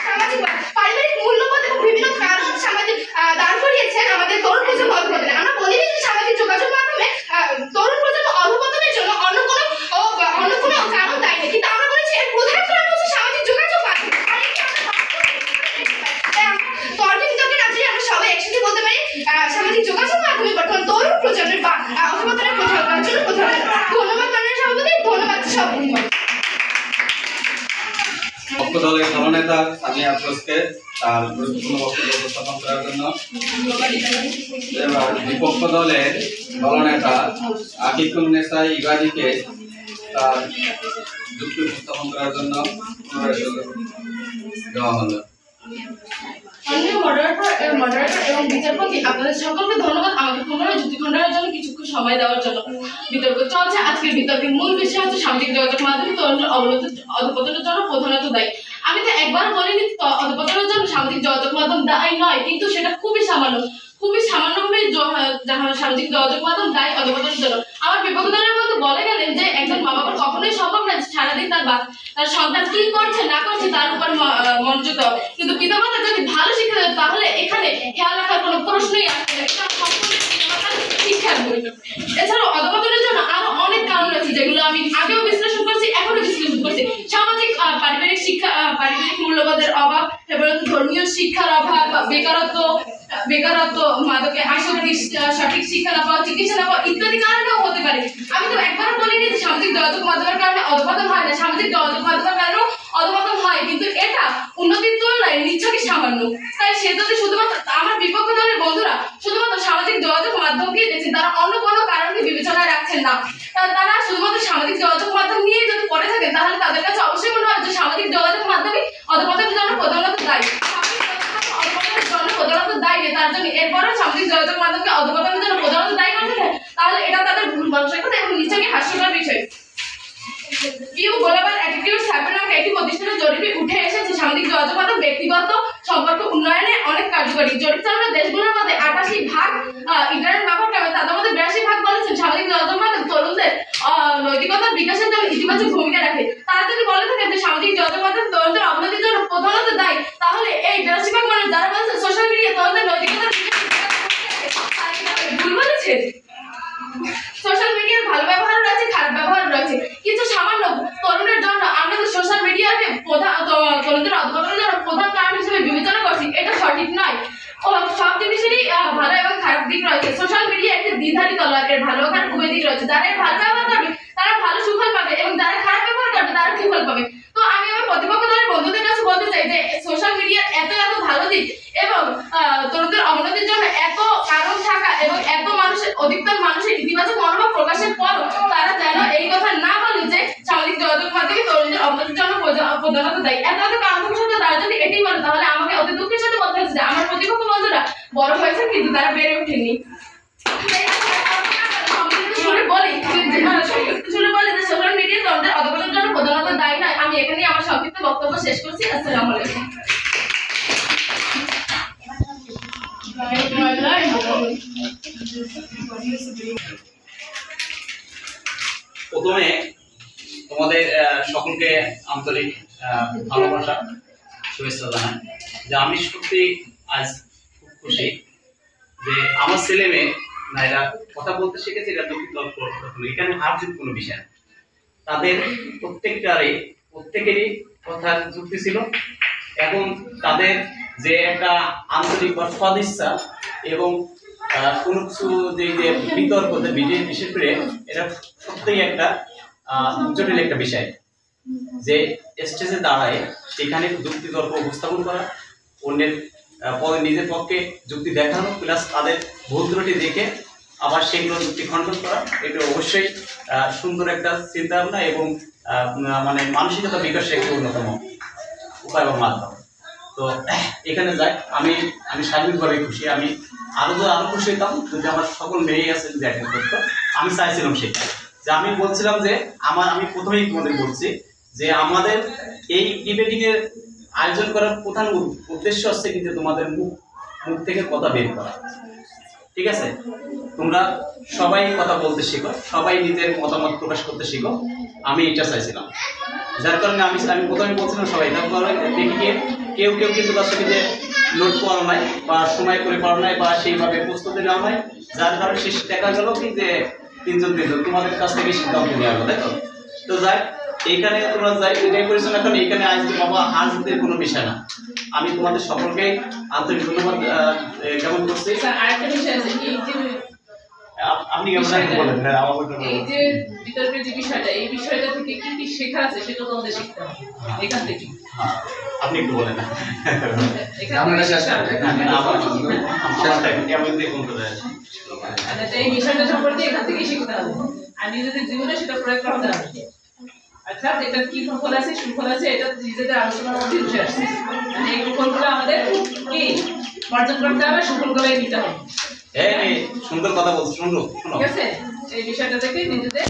সামাজিক পারিবারিক মূল্যবোধ এবং বিভিন্ন কারণ সামাজিক দাঁড় করিয়েছেন আমাদের তরুণ প্রজন্ম অধঃপতনে। আমরা বলিনি যে সামাজিক যোগাযোগ মাধ্যমে তরুণ প্রজন্ম অধঃপতনের জন্য অন্য কোনো কারণ দায়ী নেই, কিন্তু আমরা বলেছি এর প্রধান কারণ হচ্ছে সামাজিক যোগাযোগ মাধ্যম। তর্কে বিতর্কে না জেনে আমরা সবাই একসাথে বলতে পারি সামাজিক যোগাযোগ মাধ্যমে বর্তমান তরুণ প্রজন্মের অধঃপতনের প্রধান কারণ। ধন্যবাদ মাননীয় সভাপতি, ধন্যবাদ সবাই। পক্ষ দলের দলনেতা সামিয়া আফরোজকে তার গুরুত্বপূর্ণ বক্তব্য উপস্থাপন করার জন্য, এবার বিপক্ষ দলের দলনেতা আকিকুন্নেসা ইবাদিকে তার যুক্তি উপস্থাপন করার জন্য দেওয়া হলো। মাননীয় মডারেটর এবং বিচারপতি, আপনাদের সকলকে ধন্যবাদ আমাকে পুনরায় যুক্তি খণ্ডনের জন্য কিছুক্ষণ সময় দেওয়ার জন্য। বিতর্ক চলছে। আজকের বিতর্কের মূল বিষয় হচ্ছে সামাজিক যোগাযোগ মাধ্যমে তরুণের অধঃপতনের জন্য প্রধানত দায়ী। আমি তো একবার বলিনি অধঃপতনের জন্য সামাজিক যোগাযোগ মাধ্যম দায়ী নয়, কিন্তু সেটা খুবই সামান্যভাবে সামাজিক যোগাযোগ মাধ্যম দায়ী অধঃপতনের জন্য। আমার বিপক্ষ দলের মধ্যে বলে গেলেন যে একজন মা বাবার কখনোই সম্ভব না সারাদিন তার সন্তান কি করছে না করছে তার উপর মনোযোগ দেওয়া, কিন্তু পিতামাতা যদি ভালো শিক্ষা দেয় তাহলে এখানে খেয়াল রাখার কোনো প্রশ্নই আসছে না। শিক্ষার বই। এছাড়াও অধঃপতনের জন্য আরো অনেক কারণ রয়েছে যেগুলো আমি আগেও বিশ্লেষণ করছি, এখনো বিশ্লেষণ করছি। সামাজিক পারিবারিক মূল্যবোধের অভাব, ধর্মীয় শিক্ষার অভাব, বেকারত্ব, মাদকে আসক্তি, সঠিক শিক্ষা না পাওয়া, চিকিৎসা না পাওয়া ইত্যাদি কারণেও হতে পারে। আমি তো একবারও বলিনি যে সামাজিক যোগাযোগ মাধ্যমের কারণে অধঃপতন হয় না, সামাজিক যোগাযোগ মাধ্যমের কারণেও অধঃপতন হয়, কিন্তু এটা উন্নতির তুলনায় নিছকই সামান্য। তাই সে যদি শুধুমাত্র আমার বিপক্ষ দলের বন্ধুরা শুধুমাত্র সামাজিক যোগাযোগ মাধ্যমকেই দেখছেন, তারা অন্য কোনো কারণকে বিবেচনায় রাখছেন না। তারা শুধুমাত্র সামাজিক যোগাযোগ মাধ্যম নিয়ে যদি পড়ে থাকেন তাহলে তাদের কাছে অবশ্যই মনে হয় যে সামাজিক যোগাযোগ মাধ্যমে অধঃপতনের জন্য প্রধানত দায়ী। পায়নি তার জন্য এরপরেও সামাজিক যোগাযোগ মাধ্যমকে অধঃপতনের জন্য প্রধানত দায়ী করে থাকে, তাহলে এটা তাদের ভুল মানসিকতা এবং নিশ্চয়ই হাস্যকর বিষয়। ইউ গ্লোবাল অ্যাটিটিউড সার্ভে নামক একটি প্রতিষ্ঠানের জরিপে উঠে এসেছে সামাজিক যোগাযোগ মাধ্যম ব্যক্তিগত সম্পর্ক উন্নয়নে অনেক কার্যকরী। জরিপ চালানো দেশগুলোর মধ্যে 88% ইন্টারনেট ব্যবহার করে, তাদের মধ্যে 82% বলেছেন সামাজিক যোগাযোগ মাধ্যম তরুণদের নৈতিকতার বিকাশের জন্য ইতিবাচক ভূমিকা রাখে। তারা যদি বলে থাকে যে সামাজিক যোগাযোগ মাধ্যম তরুণদের অবনতির জন্য প্রধানত দায়ী, তাহলে এই 82% মানুষ যারা বলছে সোশ্যাল মিডিয়া তরুণদের নৈতিকতার ভুল বলেছে। সোশ্যাল মিডিয়ার ভালো ব্যবহার রয়েছে, খারাপ ব্যবহার রয়েছে। কিছু সামান্য তরুণের জন্য আমরা তো সোশ্যাল মিডিয়াকে তরুণদের অধঃপতনের জন্য প্রধান কারণ হিসেবে বিবেচনা করছি, এটা সঠিক নয়। ও সব জিনিসেরই ভালো এবং খারাপ দিক রয়েছে। সোশ্যাল মিডিয়া একটি দ্বিধারী তলোয়ার, এর ভালো ও খারাপ উভয় দিক রয়েছে। যারা এর ভালো ব্যবহার করবে তারা ভালো সুফল পাবে এবং যারা খারাপ ব্যবহার করবে তারা কুফল পাবে। তো আমি আমার প্রতিপক্ষ দলের বন্ধুদের কাছে বলতে চাই যে সোশ্যাল মিডিয়ার এত এত ভালো দিক এবং তরুণদের অবনতির জন্য এত কারণ থাকা এবং এত মানুষের অধিকতর মানুষের ইতিবাচক মনোভাব প্রকাশের পর তারা যেন এই কথা না বলে যে সামাজিক যোগাযোগ মাধ্যমে তরুণদের অবনতির জন্য প্রধানত দায়ী। এত এত কারণ থাকার সাথে তারা যদি এটাই বলে, তাহলে আমাকে অতি দুঃখের সাথে বলতে হচ্ছে যে আমার প্রতিপক্ষ বন্ধুরা বড় হয়েছে কিন্তু তারা বেড়ে ওঠেনি। সোশ্যাল মিডিয়া তরুণদের অধঃপতনের জন্য প্রধানত দায়ী নয়। আমি এখানেই আমার সংক্ষিপ্ত বক্তব্য শেষ করছি। আসসালামু আলাইকুম। প্রথমে তোমাদের সকলকে আন্তরিক ভালোবাসা শুভেচ্ছা জানাই যে আমি সত্যি আজ খুব খুশি যে আমার ছেলে মেয়ে না এরা কথা বলতে শিখেছে, এটা দুঃখিত এখানে হার জিত কোনো বিষয় না। তাদের প্রত্যেকেরই কথার যুক্তি ছিল এবং তাদের যে একটা আন্তরিক বা সদিচ্ছা এবং কোনো কিছু যে বিতর্ক বিশেষ করে এটা সত্যিই একটা জটিল একটা বিষয় যে স্টেজে দাঁড়ায় সেখানে যুক্তি তর্ক উপস্থাপন করা, অন্যের নিজের পক্ষে যুক্তি দেখানো, প্লাস তাদের ভুল ত্রুটি দেখে আবার সেগুলো যুক্তি খণ্ডন করা, এটা অবশ্যই সুন্দর একটা চিন্তা ভাবনা এবং মানে মানসিকতা বিকাশের একটি অন্যতম উপায় এবং মাধ্যম। তো এখানে যাই আমি সার্বিকভাবে খুশি। আমি আরো খুশি হতাম যদি আমার সকল মেয়েই আছে যদি অ্যাটেন্ড করতো। আমি চাইছিলাম সেটা যে আমি বলছিলাম যে আমি প্রথমেই তোমাদের বলছি যে আমাদের এই ডিবেটিং এর আয়োজন করার প্রধান উদ্দেশ্য হচ্ছে কিন্তু তোমাদের মুখ থেকে কথা বের করা, ঠিক আছে? তোমরা সবাই কথা বলতে শিখো, সবাই নিজের মতামত প্রকাশ করতে শিখো। আমি এটা চাইছিলাম, যার কারণে আমি প্রথমে বলছিলাম সবাই তারপরে দেখি কেউ কিন্তু তার সাথে নোট করা নাই বা সময় করে করা নাই বা সেইভাবে প্রস্তুতি নেওয়া নাই, যার কারণে শেষ দেখা গেল কি যে তিনজন তোমাদের কাছ থেকে সিদ্ধান্ত নেওয়া হলো, তাই তো? তো যাই এইখানে তোমরা যাই এটাই করেছো না, কারণ এইখানে আজ বাবা হাজদের কোনো বিষয় না। আমি তোমাদের সকলকে আন্তরিক ধন্যবাদ জ্ঞাপন করছি। আরেকটা বিষয় আছে, আপনি কেমন বলেন? এই যে বিতর্কের যে বিষয়টা, এই বিষয়টা থেকে কি কি শেখা আছে সেটা তো আমাদের শিখতে হবে এখান থেকে। আপনি একটু বলেন না এই বিষয়টা সম্পর্কে এখান থেকেই শিখতে হবে আর নিজেদের জীবনে সেটা প্রয়োগ করতে হবে। অর্থাৎ এটা কি কুফল আছে সুফল আছে এটা নিজেদের আলোচনার মধ্যে উঠে আসছে। মানে এই কুফলগুলো আমাদের কি বর্জন করতে হবে, সুফলগুলোই নিতে হবে। সুন্দর কথা বলছো, শুনো ঠিক আছে? এই বিষয়টা থেকে নিজেদের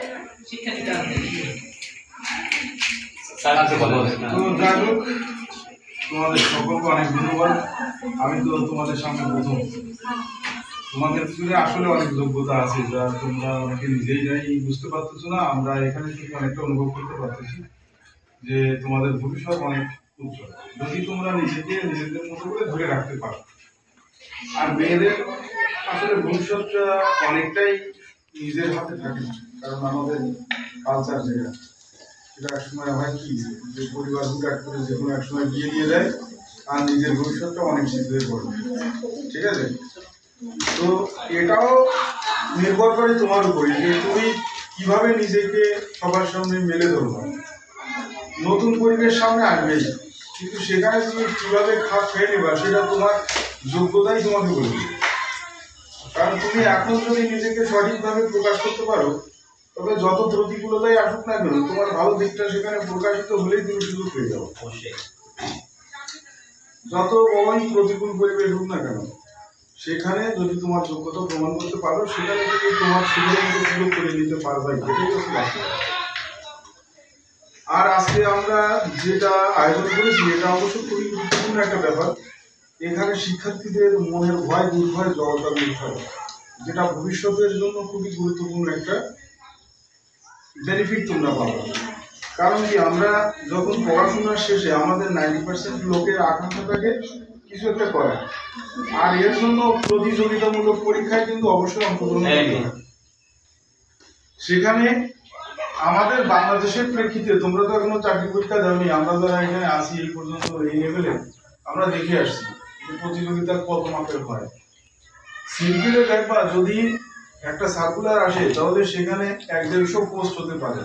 শিক্ষা নিতে হবে। তোমাদের সকলকে অনেক ধন্যবাদ। আমি তো তোমাদের সামনে প্রথম, তোমাদের ভিতরে আসলে অনেক যোগ্যতা আছে যা তোমরা অনেকে নিজেই বুঝতে পারতেছো না। আমরা এখানে থেকে অনেকটা অনুভব করতে পারতেছি যে তোমাদের ভবিষ্যৎ অনেক উজ্জ্বল যদি তোমরা নিজেদের মতো করে ধরে রাখতে পারো। আর মেয়েদের আসলে ভবিষ্যৎটা অনেকটাই নিজের হাতে থাকে না, কারণ আমাদের কালচার যেটা সেটা এক সময় হয় কি যে পরিবার হুটহাট করে যে কোনো এক সময় বিয়ে দিয়ে দেয় আর নিজের ভবিষ্যৎটা অনেক সিদ্ধ হয়ে পড়বে, ঠিক আছে? তো এটাও নির্ভর করে তোমার উপরে যে তুমি কিভাবে নিজেকে সবার সামনে মেলে ধরবা। নতুন পরিবেশ সামনে আসবেই, কিন্তু সেখানে তুমি কিভাবে খাপ খেয়ে নেবা সেটা তোমার যোগ্যতাই তোমাকে বলবে। কারণ তুমি এখন যদি নিজেকে সঠিকভাবে প্রকাশ করতে পারো তবে যত প্রতিকূলতাই আসুক না কেন তোমার ভালো দিকটা সেখানে প্রকাশিত হলেই তুমি সুযোগ পেয়ে যাবো। যত বড়ই প্রতিকূল পরিবেশ হোক না কেন সেখানে যদি তোমার যোগ্যতা প্রমাণ করতে পারো সেখানে তুমি তোমার সুযোগ মতো সুযোগ করে নিতে পারবে, এটাই হচ্ছে বাস্তব। আর আজকে আমরা যেটা আয়োজন করেছি এটা অবশ্য খুবই গুরুত্বপূর্ণ একটা ব্যাপার। এখানে শিক্ষার্থীদের মনের ভয় দুর্ভয় জড়তা দূর হয়, যেটা ভবিষ্যতের জন্য খুবই গুরুত্বপূর্ণ একটা বেনিফিট তোমরা পাবে। কারণ কি, আমরা যখন পড়াশোনার শেষে আমাদের 90% লোকের আকাঙ্ক্ষা থাকে কিছু একটা করা, আর এর জন্য প্রতিযোগিতামূলক পরীক্ষায় কিন্তু অবশ্যই অংশগ্রহণ করতে হবে। সেখানে আমাদের বাংলাদেশের প্রেক্ষিতে তোমরা তো এখনো চাকরি পরীক্ষা দাওনি, আমরা যারা এখানে আসি এই পর্যন্ত এই লেভেলে আমরা দেখে আসছি যে প্রতিযোগিতা কত মাপের হয়। সিম্পলে দেখবা যদি একটা সার্কুলার আসে তাহলে সেখানে 150 পোস্ট হতে পারে,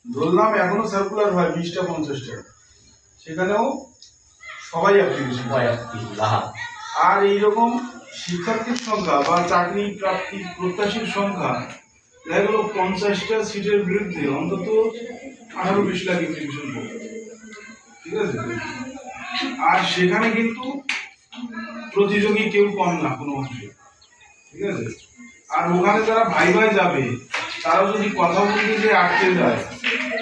ধরলাম এখনো সার্কুলার হয় 20টা 50টা, সেখানেও সবাই অ্যাপ্লিকেশন হয়। আর এইরকম শিক্ষার্থীর সংখ্যা বা চাকরি প্রাপ্তি প্রত্যাশীর সংখ্যা দেখা গেল 50টা সিটের বিরুদ্ধে অন্তত 18-20 লাখ অ্যাপ্লিকেশন করতে, ঠিক আছে? আর সেখানে কিন্তু প্রতিযোগী কেউ কম না কোনো অংশে, ঠিক আছে? আর ওখানে যারা ভাই ভাই যাবে তারা যদি কথা বলতে যে আটকে যায়,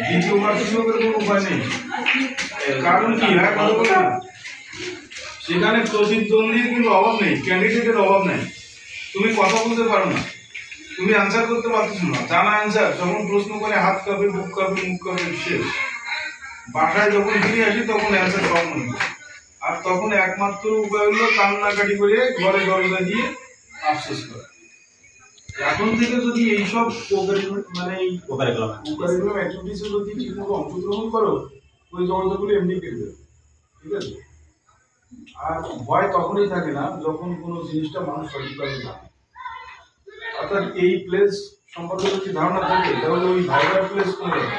দ্বিতীয়বার সুযোগের কোনো উপায় নেই। কারণ কি, সেখানে প্রতিদ্বন্দ্বীর কিন্তু অভাব নেই, ক্যান্ডিডেটের অভাব নেই। তুমি কথা বলতে পারো না, তুমি অ্যান্সার করতে পারছো না, জানা অ্যান্সার যখন প্রশ্ন করে হাত কাঁপে, বুক কাঁপে, মুখ কাঁপে, শেষ। বাসায় যখন ফিরে আসি তখন অ্যান্সার সব মনে হয়। আর তখন একমাত্র উপায় হলো কান্নাকাটি করে ঘরে দরজা দিয়ে আফসোস করা। এখন থেকে যদি এইসব মানে কারিকুলাম অ্যাক্টিভিটিসে যদি ঠিকমতো অংশগ্রহণ করো, ওই জগতগুলো এমনি কেটে, ঠিক আছে? আর ভয় তখনই থাকে না যখন কোনো জিনিসটা মানুষ সঠিকভাবে জানে। অর্থাৎ এই প্লেস সম্পর্কে যদি ধারণা থাকে তাহলে ওই ভাইরাল প্লেস কমে যাবে,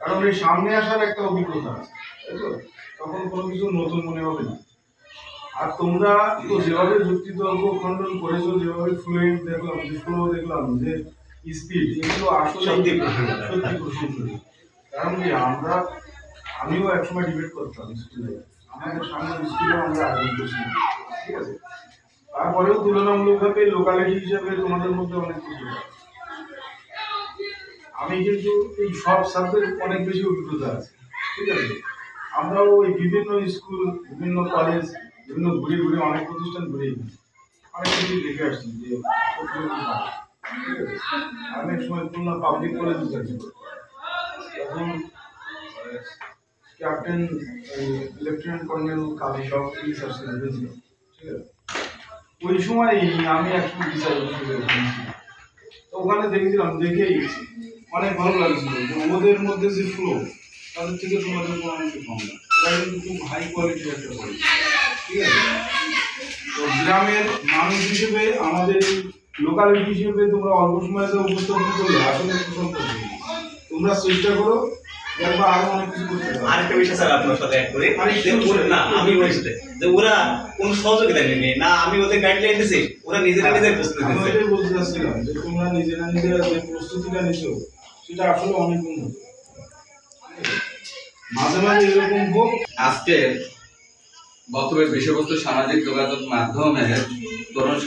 কারণ এই সামনে আসার একটা অভিজ্ঞতা আছে, তাই তো? তখন কোনো কিছু নতুন মনে হবে না। আর তোমরা তো যেভাবে যুক্তি তর্ক খণ্ডন করেছো, যেভাবে ফ্লুয়েন্ট দেখলাম, যে ফ্লো দেখলাম, যে স্পিড, এগুলো আসলে সত্যি প্রশংসনীয়। কারণ কি, আমিও একসময় ডিবেট করতাম স্কুলে, আমাদের সামনে স্কুলে আমরা আয়োজন করছিলাম, ঠিক আছে? তারপরেও তুলনামূলকভাবে লোকালিটি হিসাবে তোমাদের মধ্যে অনেক কিছু। আমি কিন্তু এই সব সাবজেক্ট অনেক বেশি অভিজ্ঞতা আছে, ঠিক আছে? আমরাও ওই বিভিন্ন স্কুল, বিভিন্ন কলেজ, বিভিন্ন ঘুরে ঘুরে অনেক প্রতিষ্ঠান ঘুরে অনেক কিছু দেখে আসছি যে আমি এক সময় খুলনা পাবলিক কলেজে চাকরি করি, তখন ক্যাপ্টেন লেফটেন্যান্ট কর্নেল কালী সব স্যার ছিল, ঠিক আছে? ওই সময় আমি একসময় বিচার তো ওখানে দেখেছিলাম, দেখেই অনেক ভালো লাগছিল যে ওদের মধ্যে যে ফ্লো তাদের থেকে তোমাদের কোনো অংশ কম না, তারা কিন্তু খুব হাই কোয়ালিটির একটা করে, ঠিক আছে? তো গ্রামের মানুষ হিসেবে, আমাদের লোকালিটি হিসেবে তোমরা অল্প সময়তে উপস্থাপন করলে আসলে তোমরা চেষ্টা করো, দেখবা আরো অনেক কিছু করতে পারো। আরেকটা বিষয় স্যার আপনার সাথে অ্যাড করি, না আমি ওই সাথে যে ওরা কোন সহযোগিতা নেই, না আমি ওদের গাইডলাইন দিছি, ওরা নিজেরা নিজের প্রস্তুতি আমি নিচ্ছে। এটাই বলতে চাচ্ছিলাম যে তোমরা নিজেরা নিজেরা যে প্রস্তুতিটা নিছো সেটা আসলে অনেক উন্নত। মাঝে মাঝে এরকম হোক। আজকের বক্তব্যের বিষয়বস্তু সামাজিক যোগাযোগ মাধ্যমের তরুণ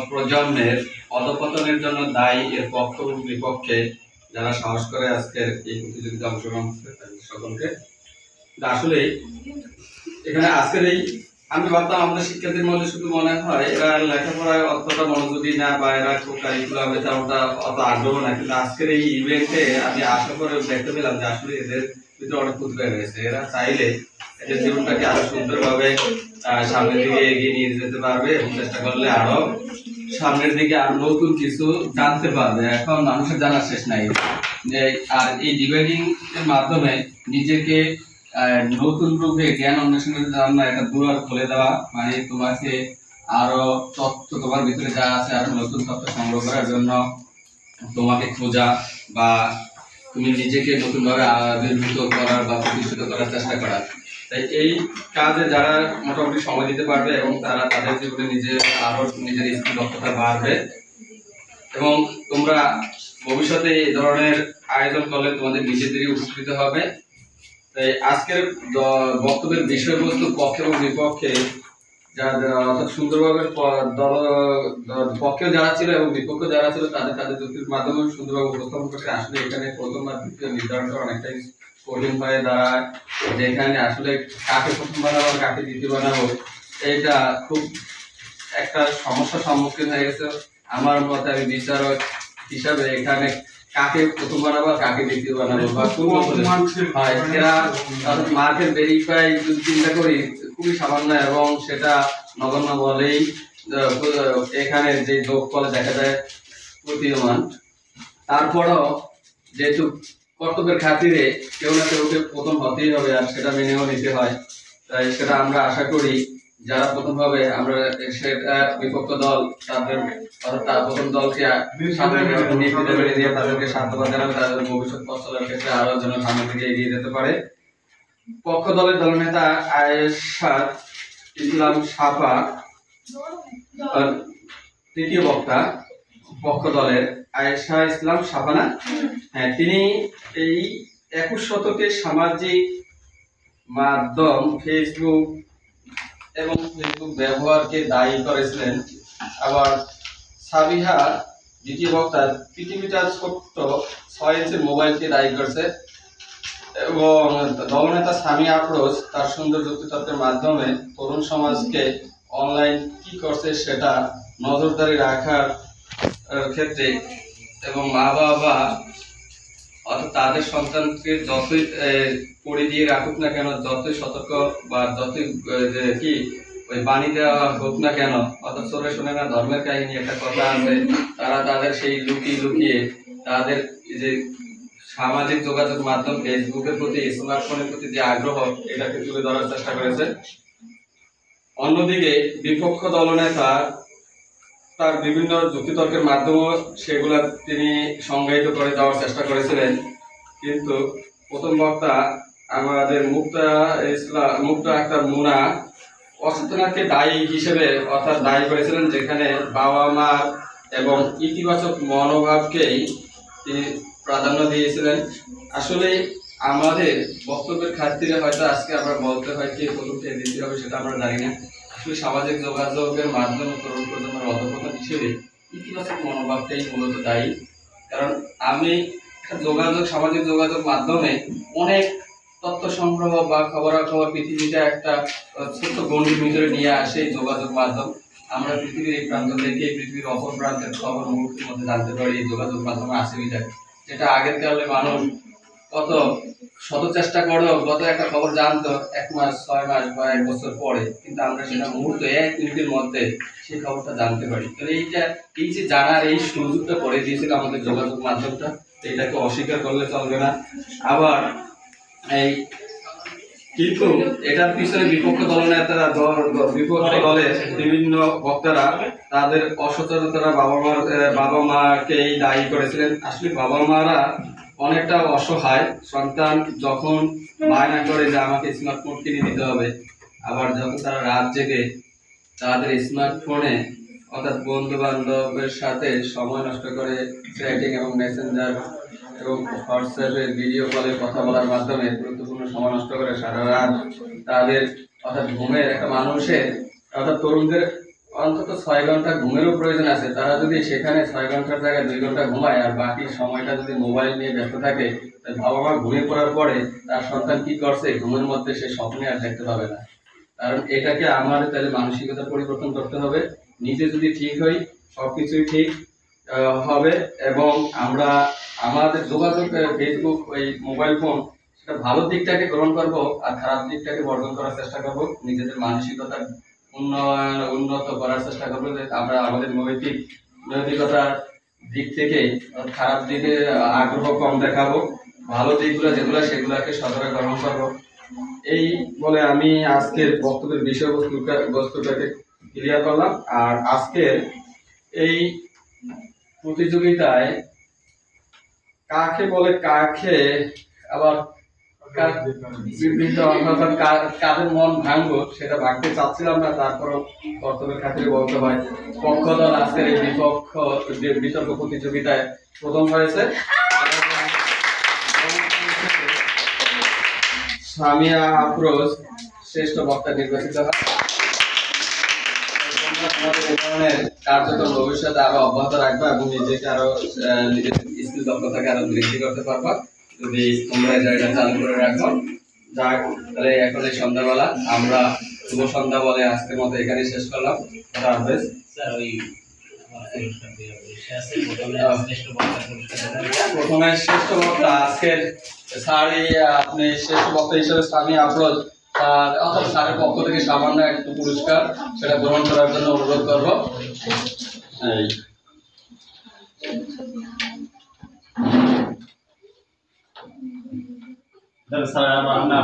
প্রজন্মের অধঃপতনের জন্য দায়ী, এর পক্ষ এবং বিপক্ষে যারা সাহস করে আজকের এই প্রতিযোগিতায় অংশগ্রহণ করছে তাদের সকলকে। আসলে এখানে আজকের এই, আমি ভাবতাম আমাদের শিক্ষার্থীর মধ্যে শুধু মনে হয় এরা লেখাপড়ায় অতটা মনোযোগী না, বা এরা খুব কারিকুলামে তেমনটা অত আগ্রহ না, কিন্তু আজকের এই ইভেন্টে আমি আশা করে দেখতে পেলাম যে আসলে এদের ভিতরে অনেক উদ্বেগ রয়েছে। এরা চাইলে এদের জীবনটাকে আরো সুন্দরভাবে সামনের দিকে এগিয়ে নিয়ে যেতে পারবে এবং চেষ্টা করলে আরো সামনের দিকে আরো নতুন কিছু জানতে পারবে। এখন মানুষের জানার শেষ নাই। আর এই ডিবেটিং এর মাধ্যমে নিজেকে নতুন রূপে জ্ঞান অন্বেষণের জন্য একটা দুয়ার খুলে দেওয়া, মানে তোমাকে আরো তথ্য, তোমার ভিতরে যা আছে আরো নতুন তথ্য সংগ্রহ করার জন্য তোমাকে খোঁজা, বা তুমি নিজেকে নতুন ভাবে আবির্ভূত করার বা প্রতিষ্ঠিত করার চেষ্টা করা। তাই এই কাজে যারা মোটামুটি সময় দিতে পারবে এবং তারা তাদের জীবনে আরো নিজের স্কিল দক্ষতা বাড়বে, এবং তোমরা ভবিষ্যতে এই ধরনের আয়োজন করলে তোমাদের নিজেদেরই উপকৃত হবে। তাই আজকের বক্তব্যের বিষয়বস্তু পক্ষে এবং বিপক্ষে অর্থাৎ সুন্দরভাবে পক্ষে যারা ছিল এবং বিপক্ষে যারা ছিল তাদের তাদের যুক্তির মাধ্যমে সুন্দরভাবে উপস্থাপন করতে আসলে এখানে প্রথম আর দ্বিতীয় নির্ধারণ করা অনেকটাই কঠিন হয়ে দাঁড়ায়, যেখানে আসলে কাকে প্রথম বানাবো কাকে দ্বিতীয় বানাবো এইটা খুব একটা সমস্যার সম্মুখীন হয়ে গেছে। আমার মতে আমি বিচারক হিসাবে এখানে কাকে প্রথম বানাবো কাকে দ্বিতীয় বানাবো বা কোন হয় এরা মার্কেট ভেরিফাই যদি চিন্তা করি খুবই সামান্য এবং সেটা নগণ্য বলেই এখানে যে যোগ ফলে দেখা যায় প্রতীয়মান। তারপরও যেহেতু কর্তব্যের খাতিরে কেউ না কেউকে প্রথম হতেই হবে আর সেটা মেনেও নিতে হয়, তাই সেটা আমরা আশা করি যারা প্রথম হবে আমরা সেটা বিপক্ষ দল তাদের প্রথম দলকে দিয়ে তাদেরকে সাধুবাদ জানাবে, তাদের ভবিষ্যৎ পথ চলার ক্ষেত্রে আরো যেন সামনে থেকে এগিয়ে যেতে পারে। পক্ষ দলের দলনেতা আয়েশা ইসলাম সাফা তৃতীয় বক্তা পক্ষ দলের আয়েশা ইসলাম সাফানা, হ্যাঁ তিনি এই 21 শতকে সামাজিক মাধ্যম ফেসবুক এবং ফেসবুক ব্যবহারকে দায়ী করেছিলেন। আবার সাবিহা দ্বিতীয় বক্তা পৃথিবীটা ছোট্ট 6 ইঞ্চির মোবাইলকে দায়ী করেছে এবং দলনেতা সামি আফরোজ তার সুন্দর যুক্তিতর্কের মাধ্যমে তরুণ সমাজকে অনলাইন কি করছে সেটা নজরদারি রাখার ক্ষেত্রে এবং মা বাবা অর্থাৎ তাদের সন্তানকে যতই পড়ে দিয়ে রাখুক না কেন, যতই সতর্ক বা যতই কি ওই বাণী দেওয়া হোক না কেন, অর্থাৎ চোরে শোনে না ধর্মের কাহিনী একটা কথা আছে, তারা তাদের সেই লুকিয়ে লুকিয়ে তাদের যে সামাজিক যোগাযোগ মাধ্যম ফেসবুকের প্রতি স্মার্টফোনের প্রতি যে আগ্রহ এটাকে তুলে ধরার চেষ্টা করেছে। অন্যদিকে বিপক্ষ দলনেতা তার বিভিন্ন যুক্তিতর্কের মাধ্যমে সেগুলা তিনি সংজ্ঞায়িত করে দেওয়ার চেষ্টা করেছিলেন, কিন্তু প্রথম বক্তা আমাদের মুক্তা আক্তার মুনা অচেতনাকে দায়ী হিসেবে অর্থাৎ দায়ী করেছিলেন, যেখানে বাবা মা এবং ইতিবাচক মনোভাবকেই তিনি প্রাধান্য দিয়েছিলেন। আসলে আমাদের বক্তব্যের খাতিরে হয়তো আজকে আমরা বলতে হয় কে প্রথম কে দ্বিতীয় হবে সেটা আমরা জানি না। আসলে সামাজিক যোগাযোগের মাধ্যমে তরুণ প্রজন্মের অধঃপতন হিসেবে ইতিবাচক মনোভাবটাই মূলত দায়ী। কারণ আমি সামাজিক যোগাযোগ মাধ্যমে অনেক তথ্য সংগ্রহ বা খবরাখবর পৃথিবীটা একটা ছোট্ট গণ্ডির ভিতরে নিয়ে আসে যোগাযোগ মাধ্যম। আমরা পৃথিবীর এই প্রান্ত থেকে পৃথিবীর অপর প্রান্তের খবর মুহূর্তের মধ্যে জানতে পারি এই যোগাযোগ মাধ্যমে আসেই যায়, যেটা আগের কালে মানুষ কত শত চেষ্টা করেও গত একটা খবর জানতো 1 মাস 6 মাস বা 1 বছর পরে, কিন্তু আমরা সেটা মুহূর্তে 1 মিনিটের মধ্যে সেই খবরটা জানতে পারি। তাহলে এই যে জানার এই সুযোগটা করে দিয়েছিল আমাদের যোগাযোগ মাধ্যমটা, এটাকে অস্বীকার করলে চলবে না। আবার এই কিন্তু এটার পিছনে বিপক্ষ দলনেতারা বিপক্ষ দলের বিভিন্ন বক্তারা তাদের অসচেতনতা বাবা মাকেই দায়ী করেছিলেন। আসলে বাবা মারা অনেকটা অসহায়, সন্তান যখন বায়না করে যে আমাকে স্মার্টফোন কিনে দিতে হবে, আবার যখন তারা রাত জেগে তাদের স্মার্টফোনে অর্থাৎ বন্ধু বান্ধবের সাথে সময় নষ্ট করে চ্যাটিং এবং মেসেঞ্জার এবং হোয়াটসঅ্যাপে ভিডিও কলে কথা বলার মাধ্যমে গুরুত্বপূর্ণ সময় নষ্ট করে সারা রাত তাদের অর্থাৎ ঘুমের একটা মানুষের অর্থাৎ তরুণদের অন্তত 6 ঘন্টা ঘুমেরও প্রয়োজন আছে। তারা যদি সেখানে 6 ঘন্টার জায়গায় 2 ঘন্টা ঘুমায় আর বাকি সময়টা যদি মোবাইল নিয়ে ব্যস্ত থাকে, বাবা মা ঘুমিয়ে পড়ার পরে তার সন্তান কি করছে ঘুমের মধ্যে সে স্বপ্নে আর দেখতে পাবে না। কারণ এটাকে আমাদের তাহলে মানসিকতা পরিবর্তন করতে হবে। নিজে যদি ঠিক হই সবকিছুই ঠিক হবে এবং আমরা আমাদের যোগাযোগ ফেসবুক ওই মোবাইল ফোন সেটা ভালো দিকটাকে গ্রহণ করব আর খারাপ দিকটাকে বর্জন করার চেষ্টা করব, নিজেদের মানসিকতার উন্নত করার চেষ্টা করবো। আমরা আমাদের নৈতিকতার দিক থেকে খারাপ দিকে আগ্রহ কম দেখাবো, ভালো দিকগুলো যেগুলো সেগুলোকে সদরে গ্রহণ করবো। এই বলে আমি আজকের বক্তব্যের বিষয়বস্তুটাকে ক্লিয়ার করলাম। আর আজকের এই প্রতিযোগিতায় কাকে বলে কাকে আবার কাদের মন ভাঙবো সেটা ভাঙতে চাচ্ছিলাম না, তারপরও কর্তব্যের খাতিরে বলতে হয়। পক্ষ দল আজকের এই বিতর্ক প্রতিযোগিতায় প্রথম হয়েছে সামিয়া আফরোজ শ্রেষ্ঠ বক্তা নির্বাচিত হয়। তোমাদের এই ধরনের কার্যক্রম ভবিষ্যতে আরো অব্যাহত রাখবা এবং নিজেকে আরো নিজের স্কিল দক্ষতাকে আরো বৃদ্ধি করতে পারবা যদি তোমরা এই জায়গাটা চালু করে রাখো। যাক, তাহলে এখন এই সন্ধ্যাবেলা আমরা শুভ সন্ধ্যা বলে আজকের মতো এখানে শেষ করলাম। খোদা হাফেজ। স্যার ওই প্রথমে শ্রেষ্ঠ বক্তা আজকের স্যার আপনি শ্রেষ্ঠ বক্তা হিসেবে স্বামী আফরোজ স্যার অর্থাৎ স্যারের পক্ষ থেকে সামান্য একটু পুরস্কার সেটা গ্রহণ করার জন্য অনুরোধ করব। এই স্যার আমরা